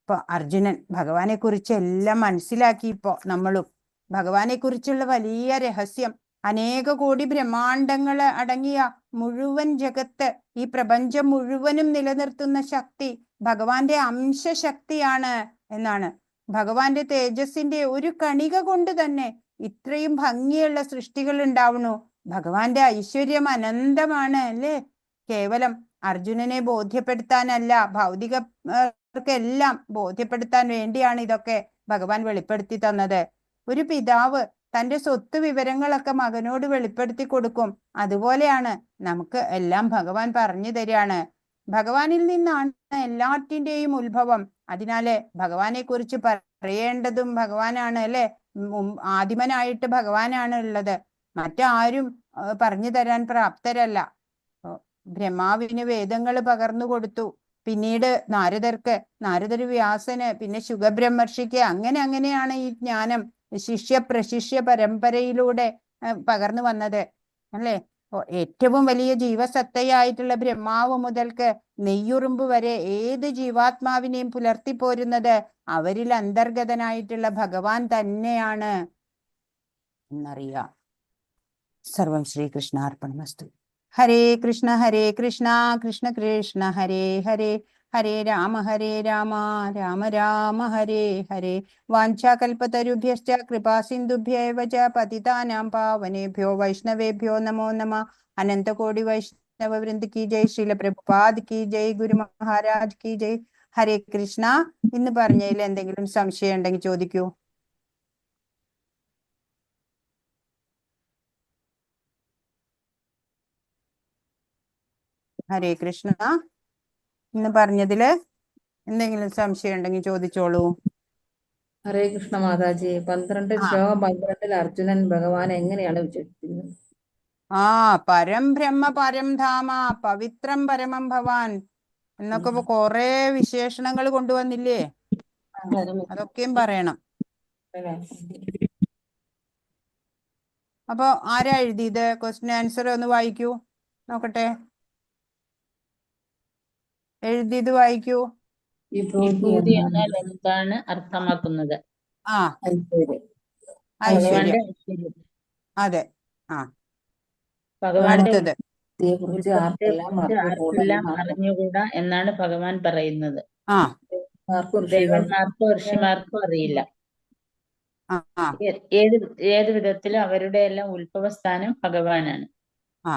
ഇപ്പൊ അർജുനൻ ഭഗവാനെ കുറിച്ച് എല്ലാം മനസ്സിലാക്കി. ഇപ്പോ നമ്മളും ഭഗവാനെ കുറിച്ചുള്ള വലിയ രഹസ്യം, അനേക കോടി ബ്രഹ്മാണ്ടങ്ങള് അടങ്ങിയ മുഴുവൻ ജഗത്ത്, ഈ പ്രപഞ്ചം മുഴുവനും നിലനിർത്തുന്ന ശക്തി ഭഗവാന്റെ അംശശക്തിയാണ് എന്നാണ്. ഭഗവാന്റെ തേജസ്സിന്റെ ഒരു കണിക കൊണ്ട് തന്നെ ഇത്രയും ഭംഗിയുള്ള സൃഷ്ടികൾ ഉണ്ടാവുന്നു. ഭഗവാന്റെ ഐശ്വര്യം അനന്തമാണ് അല്ലേ. കേവലം അർജുനനെ ബോധ്യപ്പെടുത്താനല്ല, ഭൗതികർക്കെല്ലാം ബോധ്യപ്പെടുത്താൻ വേണ്ടിയാണ് ഇതൊക്കെ ഭഗവാൻ വെളിപ്പെടുത്തി തന്നത്. ഒരു പിതാവ് തന്റെ സ്വത്ത് വിവരങ്ങളൊക്കെ മകനോട് വെളിപ്പെടുത്തി കൊടുക്കും. അതുപോലെയാണ് നമുക്ക് എല്ലാം ഭഗവാൻ പറഞ്ഞു തരികയാണ്. ഭഗവാനിൽ നിന്നാണ് എല്ലാറ്റിന്റെയും ഉത്ഭവം. അതിനാല് ഭഗവാനെ കുറിച്ച് പറയേണ്ടതും ഭഗവാനാണ് അല്ലെ. ആദിമനായിട്ട് ഭഗവാനാണ് ഉള്ളത്, മറ്റാരും പറഞ്ഞു തരാൻ പ്രാപ്തരല്ല. ബ്രഹ്മാവിന് വേദങ്ങൾ പകർന്നു കൊടുത്തു, പിന്നീട് നാരദര് വ്യാസന്, പിന്നെ ശുഗബ്രഹ്മർഷിക്ക്, അങ്ങനെയാണ് ഈ ജ്ഞാനം ശിഷ്യ പ്രശിഷ്യ പരമ്പരയിലൂടെ പകർന്നു വന്നത് അല്ലേ. ഏറ്റവും വലിയ ജീവസത്തയായിട്ടുള്ള ബ്രഹ്മാവ് മുതൽക്ക് നെയ്യുറുമ്പ് വരെ ഏത് ജീവാത്മാവിനെയും പുലർത്തിപ്പോരുന്നത് അവരിൽ അന്തർഗതനായിട്ടുള്ള ഭഗവാൻ തന്നെയാണ് എന്നറിയാം. സർവം ശ്രീകൃഷ്ണാർപ്പണമസ്തു. ഹരേ കൃഷ്ണ കൃഷ്ണ കൃഷ്ണ ഹരേ ഹരേ, ഹരേ രാമ രാമ രാമ ഹരേ ഹരേ. വാഞ്ചാകൽപതരുഭ്യശ്ച കൃപാസിന്ധുഭ്യൈവ ച പതിതാനാം പാവനേഭ്യോ വൈഷ്ണവേഭ്യോ നമോ നമഃ. അനന്തകോടി വൈഷ്ണവ വൃന്ദ കി ജയ്, ശ്രീല പ്രഭുപാദ് കി ജയ്, ഗുരു മഹാരാജ് കി ജയ്. ഹരേ കൃഷ്ണ. ഇന്ന് പറഞ്ഞതിൽ എന്തെങ്കിലും സംശയം ഉണ്ടെങ്കിൽ ചോദിക്കൂ. ഹരേ കൃഷ്ണ. ഇന്ന് പറഞ്ഞതില് എന്തെങ്കിലും സംശയം ഉണ്ടെങ്കിൽ ചോദിച്ചോളൂ. ഹരേ കൃഷ്ണ മാതാജി. 12 അർജുനൻ ഭഗവാനെ എങ്ങനെയാണ് വിശേഷിപ്പിക്കുന്നത്? പരം ബ്രഹ്മ പരം ധാമ പവിത്രം പരമം ഭവാൻ എന്നൊക്കെ കൊറേ വിശേഷണങ്ങൾ കൊണ്ടുവന്നില്ലേ, അതൊക്കെയും പറയണം. അപ്പൊ ആരാ എഴുതിയത്? ക്വസ്റ്റ്യൻ ആൻസർ ഒന്ന് വായിക്കൂ നോക്കട്ടെ. എഴുതിയത് വായിക്കൂ. വിഭൂതി എന്നാൽ എന്താണ് അർത്ഥമാക്കുന്നത്? ഐശ്വര്യം. ഭഗവാന്റെ ഐശ്വര്യം. അതെ, ആ ഭഗവാന്റെ അടുത്തത് കുറിച്ച് ആർക്കെല്ലാം ഉൽപ്പത്തിയെക്കുറിച്ച് ആർക്കെല്ലാം അറിഞ്ഞുകൂടാ അറിഞ്ഞുകൂടാ എന്നാണ് ഭഗവാൻ പറയുന്നത്. ആ ആർക്കും ദേവന്മാർക്കോ ഋഷിമാർക്കോ അറിയില്ല. ആ ആ ഏത് വിധത്തിലും അവരുടെ എല്ലാം ഉത്ഭവസ്ഥാനം ഭഗവാനാണ്. ആ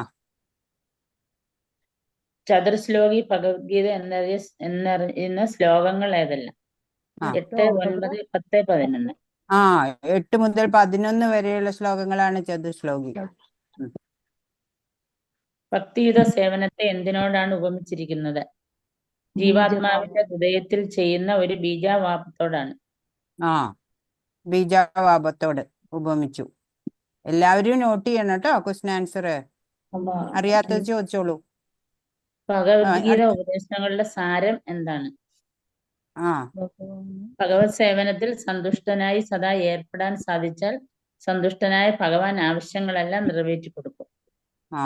ചതുർശ്ലോകി ഭഗവത്ഗീത എന്നറിയുന്ന ശ്ലോകങ്ങൾ ഏതെല്ലാം? ആ 8, 9, 10, 11. ആ 8 മുതൽ 11 വരെയുള്ള ശ്ലോകങ്ങളാണ് ചതുശ്ലോകി. ഭക്തിയുത സേവനത്തെ എന്തിനോടാണ് ഉപമിച്ചിരിക്കുന്നത്? ജീവാത്മാവിന്റെ ഹൃദയത്തിൽ ചെയ്യുന്ന ഒരു ബീജാവാപത്തോടാണ്. ആ ബീജാവാപത്തോട് ഉപമിച്ചു. എല്ലാവരും നോട്ട് ചെയ്യണം കേട്ടോ ക്വസ്റ്റ്യൻ ആൻസർ. അറിയാത്തത് ചോദിച്ചോളൂ. ഭഗവത്ഗീത ഉപദേശങ്ങളുടെ സാരം എന്താണ്? ആ ഭഗവത് സേവനത്തിൽ സന്തുഷ്ടനായി സദാ ഏർപ്പെടാൻ സാധിച്ചാൽ സന്തുഷ്ടനായ ഭഗവാൻ ആവശ്യങ്ങളെല്ലാം നിറവേറ്റി കൊടുക്കും. ആ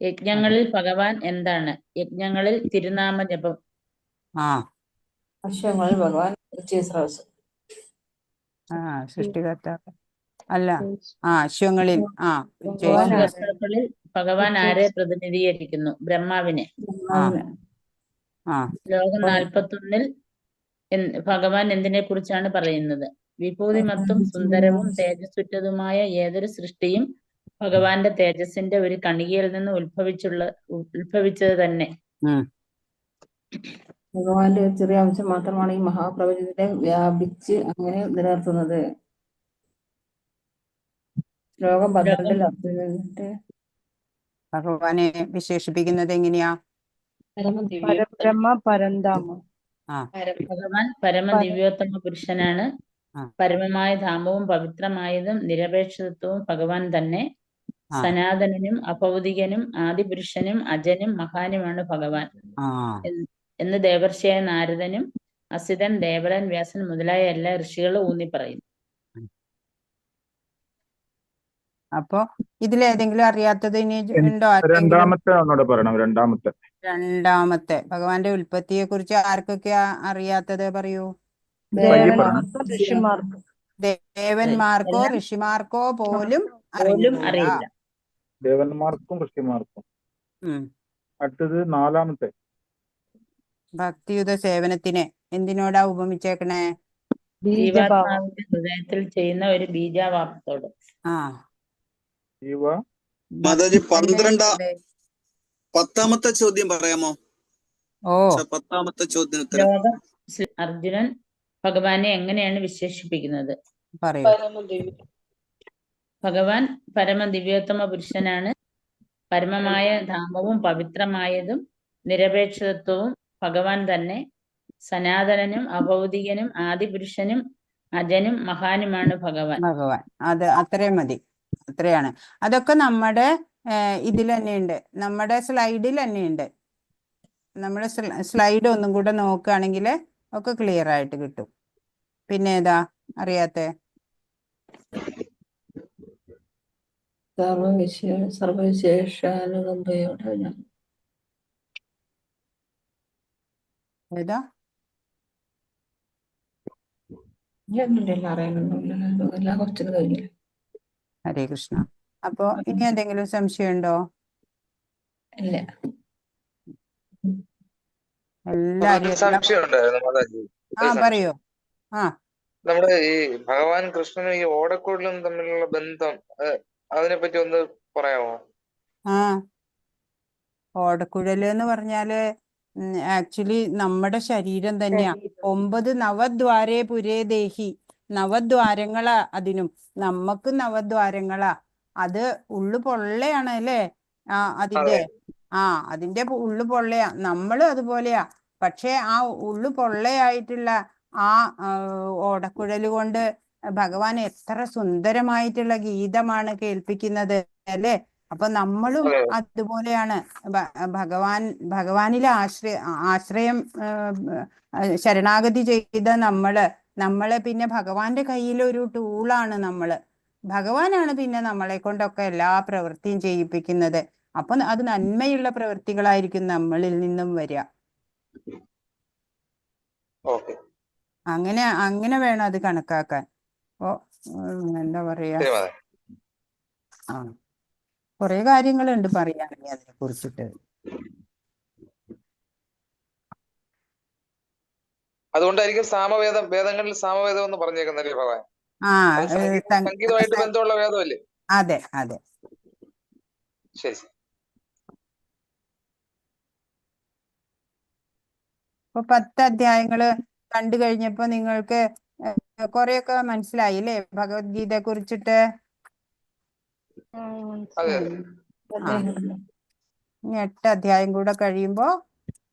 യജ്ഞങ്ങളിൽ ഭഗവാൻ എന്താണ്? യജ്ഞങ്ങളിൽ തിരുനാമ ജപം. ആ അശ്വങ്ങളിൽ ഭഗവാൻ ഉച്ചസ്രവസ്. ആ സൃഷ്ടികർത്താവ് അല്ല. ആ അശ്വങ്ങളിൽ ഉപനിഷത്തുക്കളിൽ ഭഗവാൻ ആരെ പ്രതിനിധീകരിക്കുന്നു? ബ്രഹ്മാവിനെ. ആ ആ ശ്ലോകം 41 ഭഗവാൻ എന്തിനെ കുറിച്ചാണ് പറയുന്നത്? വിഭൂതിമത്തും സുന്ദരവും തേജസ്സുറ്റതുമായ ഏതൊരു സൃഷ്ടിയും ഭഗവാന്റെ തേജസ്സിന്റെ ഒരു കണികയിൽ നിന്ന് ഉത്ഭവിച്ചത് തന്നെ. ഭഗവാന്റെ ഒരു ചെറിയ അംശം മാത്രമാണ് ഈ മഹാപ്രപഞ്ചത്തെ വ്യാപിച്ച് അങ്ങനെ നിലനിർത്തുന്നത്. ശ്ലോകം 12 അർജുനന്റെ ഭഗവാനെ വിശേഷിപ്പിക്കുന്നത് എങ്ങനെയാ? പരബ്രഹ്മ പരന്ധാമ. ഭഗവാൻ പരമദിവ്യോത്തമ പുരുഷനാണ്. പരമമായ ധാമവും പവിത്രമായതും നിരപേക്ഷത്വവും ഭഗവാൻ തന്നെ. സനാതനനും അഭൗതികനും ആദിപുരുഷനും അജനും മഹാനുമാണ് ഭഗവാൻ എന്ന് ദേവർഷിയായ നാരദനും അസിതൻ, ദേവരൻ, വ്യാസൻ മുതലായ എല്ലാ ഋഷികളും ഊന്നി പറയുന്നു. അപ്പൊ ഇതിലേതെങ്കിലും അറിയാത്തത് ഇനി ഉണ്ടോ? രണ്ടാമത്തെ ഒന്നുകൂടെ പറയണം. രണ്ടാമത്തെ ഭഗവാന്റെ ഉൽപ്പത്തിയെ കുറിച്ച് ആർക്കൊക്കെയാ അറിയാത്തത് പറയൂ. ദേവന്മാർക്കോ ഋഷിമാർക്കോ പോലും അറിയില്ല. ദേവന്മാർക്കും ഋഷിമാർക്കും. അടുത്തത് 4-മത്തെ ഭക്തിയുത സേവനത്തിനെ എന്തിനോടാ ഉപമിച്ചേക്കണേ? ജീവാത്മാവിന്റെ ഹൃദയത്തിൽ ചെയ്യുന്ന ഒരു ബീജാവാപത്തോട്. മാതാജി 10-മത്തെ ചോദ്യം പറയാമോ? 10-മത്തെ ചോദ്യം ശ്ലോകം അർജുനൻ ഭഗവാനെ എങ്ങനെയാണ് വിശേഷിപ്പിക്കുന്നത്? ഭഗവാൻ പരമദിവ്യോത്തമ പുരുഷനാണ്. പരമമായ ധാമവും പവിത്രമായതും നിരപേക്ഷത്വവും ഭഗവാൻ തന്നെ. സനാതനനും അഭൗതികനും ആദിപുരുഷനും അജനും മഹാനുമാണ് ഭഗവാൻ. അത് അത്രയും മതി. അത്രയാണ്. അതൊക്കെ നമ്മുടെ ഇതിൽ തന്നെയുണ്ട്, നമ്മുടെ സ്ലൈഡിൽ തന്നെയുണ്ട്. നമ്മുടെ സ്ലൈഡ് ഒന്നും കൂടെ നോക്കുകയാണെങ്കിൽ ഒക്കെ ക്ലിയർ ആയിട്ട് കിട്ടും. പിന്നെ ഏതാ അറിയാത്തെ? സർവവിശേഷാനുകമ്പയോടെ ഏതാ? എല്ലാ ക്വസ്റ്റ്യനും കഴിഞ്ഞില്ല. ഹരേ കൃഷ്ണ. അപ്പൊ ഇനി എന്തെങ്കിലും സംശയമുണ്ടോ? ഇല്ല. എല്ലാരും പറയൂ. നമ്മുടെ ഈ ഭഗവാൻ കൃഷ്ണനും ഈ ഓടക്കുഴലും തമ്മിലുള്ള ബന്ധം, അതിനെ പറ്റി ഒന്ന് പറയാമോ? ഓടക്കുഴല് എന്ന് പറഞ്ഞാല് ആക്ച്വലി നമ്മുടെ ശരീരം തന്നെയാ. 9 നവദ്വാരേ പുരേ ദേഹി. നവദ്വാരങ്ങളാ അതിനും. നമുക്ക് നവദ്വാരങ്ങളാ. അത് ഉള്ളു പൊള്ളയാണ് അല്ലേ? അതിന്റെ ഉള്ളു പൊള്ളയാ. നമ്മളും അതുപോലെയാ. പക്ഷെ ആ ഉള്ളു പൊള്ളയായിട്ടുള്ള ആ ഓടക്കുഴല് കൊണ്ട് ഭഗവാൻ എത്ര സുന്ദരമായിട്ടുള്ള ഗീതമാണ് കേൾപ്പിക്കുന്നത് അല്ലേ? അപ്പൊ നമ്മളും അതുപോലെയാണ്. ഭഗവാനിലെ ആശ്രയം ശരണാഗതി ചെയ്ത നമ്മള് പിന്നെ ഭഗവാന്റെ കയ്യിൽ ഒരു ടൂളാണ് നമ്മള്. ഭഗവാനാണ് പിന്നെ നമ്മളെ കൊണ്ടൊക്കെ എല്ലാ പ്രവൃത്തിയും ചെയ്യിപ്പിക്കുന്നത്. അപ്പൊ അത് നന്മയുള്ള പ്രവൃത്തികളായിരിക്കും നമ്മളിൽ നിന്നും വരിക. അങ്ങനെ വേണം അത് കണക്കാക്കാൻ. എന്താ പറയാ, ആ കുറെ കാര്യങ്ങളുണ്ട് പറയുകയാണെങ്കിൽ അതിനെ കുറിച്ചിട്ട്. അതുകൊണ്ടായിരിക്കും വേദങ്ങളിൽ സാമവേദം എന്ന് പറഞ്ഞേക്കുന്നല്ലേ ഭഗവാൻ? ആ അത് സംഗീതമായിട്ട് ബന്ധമുള്ള വേദമല്ലേ? അതെ അതെ. ശരി. ഇപ്പൊ 10 അധ്യായങ്ങള് കണ്ടു കഴിഞ്ഞപ്പോ നിങ്ങൾക്ക് കൊറേയൊക്കെ മനസ്സിലായില്ലേ ഭഗവത്ഗീതയെ കുറിച്ചിട്ട്? അതെ ആ ഇനി 8 അധ്യായം കൂടെ കഴിയുമ്പോ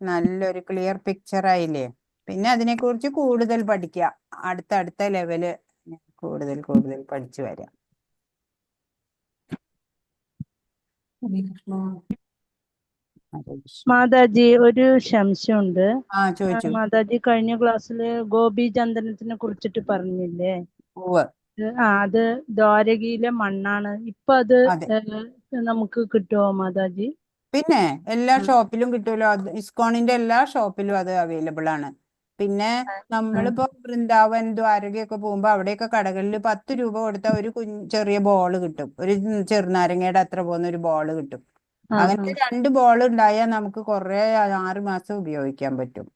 നല്ലൊരു ക്ലിയർ പിക്ചർ ആയില്ലേ? പിന്നെ അതിനെക്കുറിച്ച് കൂടുതൽ പഠിക്കുക. അടുത്ത ലെവല് കൂടുതൽ പഠിച്ചു വരാം. മാതാജി ഒരു സംശയമുണ്ട്. ആ ചോദിച്ചു. മാതാജി കഴിഞ്ഞ ക്ലാസ്സില് ഗോപീചന്ദനത്തിനെ കുറിച്ചിട്ട് പറഞ്ഞില്ലേ? ഉവ്വ്. അത് ദ്വാരകയിലെ മണ്ണാണ്. ഇപ്പൊ അത് അതെ. നമുക്ക് കിട്ടുമോ മാതാജി? പിന്നെ എല്ലാ ഷോപ്പിലും കിട്ടുമല്ലോ. ഇസ്കോണിന്റെ എല്ലാ ഷോപ്പിലും അത് അവൈലബിൾ ആണ്. പിന്നെ നമ്മളിപ്പോ വൃന്ദാവൻ ദ്വാരകയൊക്കെ പോകുമ്പോ അവിടെയൊക്കെ കടകളിൽ 10 രൂപ കൊടുത്താൽ ഒരു ചെറിയ ബോള് കിട്ടും. ഒരു ചെറുനാരങ്ങയുടെ അത്ര പോകുന്ന ഒരു ബോള് കിട്ടും. അങ്ങനെ 2 ബോൾ ഉണ്ടായാൽ നമുക്ക് കുറെ 6 മാസം ഉപയോഗിക്കാൻ പറ്റും.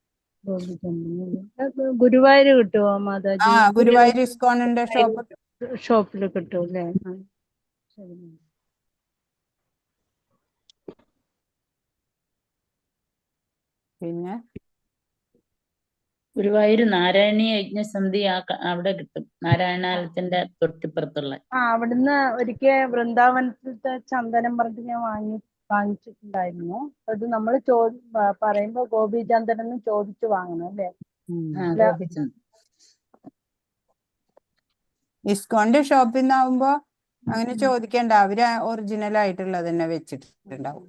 ഗുരുവായൂര് കിട്ടുമോ മാതാജി? ആ ഗുരുവായൂർ ഇസ്കോണിന്റെ ഷോപ്പിൽ കിട്ടും അല്ലേ? ശരി. പിന്നെ ഗുരുവായൂർ നാരായണീയ യജ്ഞസമിതി അവിടെ കിട്ടും. നാരായണാലയത്തിന്റെ തൊട്ടിപ്പുറത്തുള്ള. അവിടുന്ന് ഒരിക്കൽ വൃന്ദാവനത്തിലത്തെ ചന്ദനം പറഞ്ഞിട്ട് ഞാൻ വാങ്ങിച്ചിട്ടുണ്ടായിരുന്നു. അത് നമ്മൾ പറയുമ്പോ ഗോപീചന്ദനം എന്ന് ചോദിച്ചു വാങ്ങണം അല്ലേ? ഇസ്കോണിന്റെ ഷോപ്പിൽ നിന്നാവുമ്പോ അങ്ങനെ ചോദിക്കണ്ട. അവര് ഒറിജിനൽ ആയിട്ടുള്ളത് തന്നെ വെച്ചിട്ടുണ്ടാവും.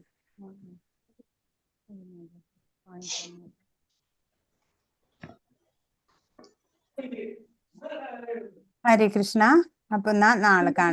ഹരേ കൃഷ്ണ. അപ്പൊ നാളെ കാണാം.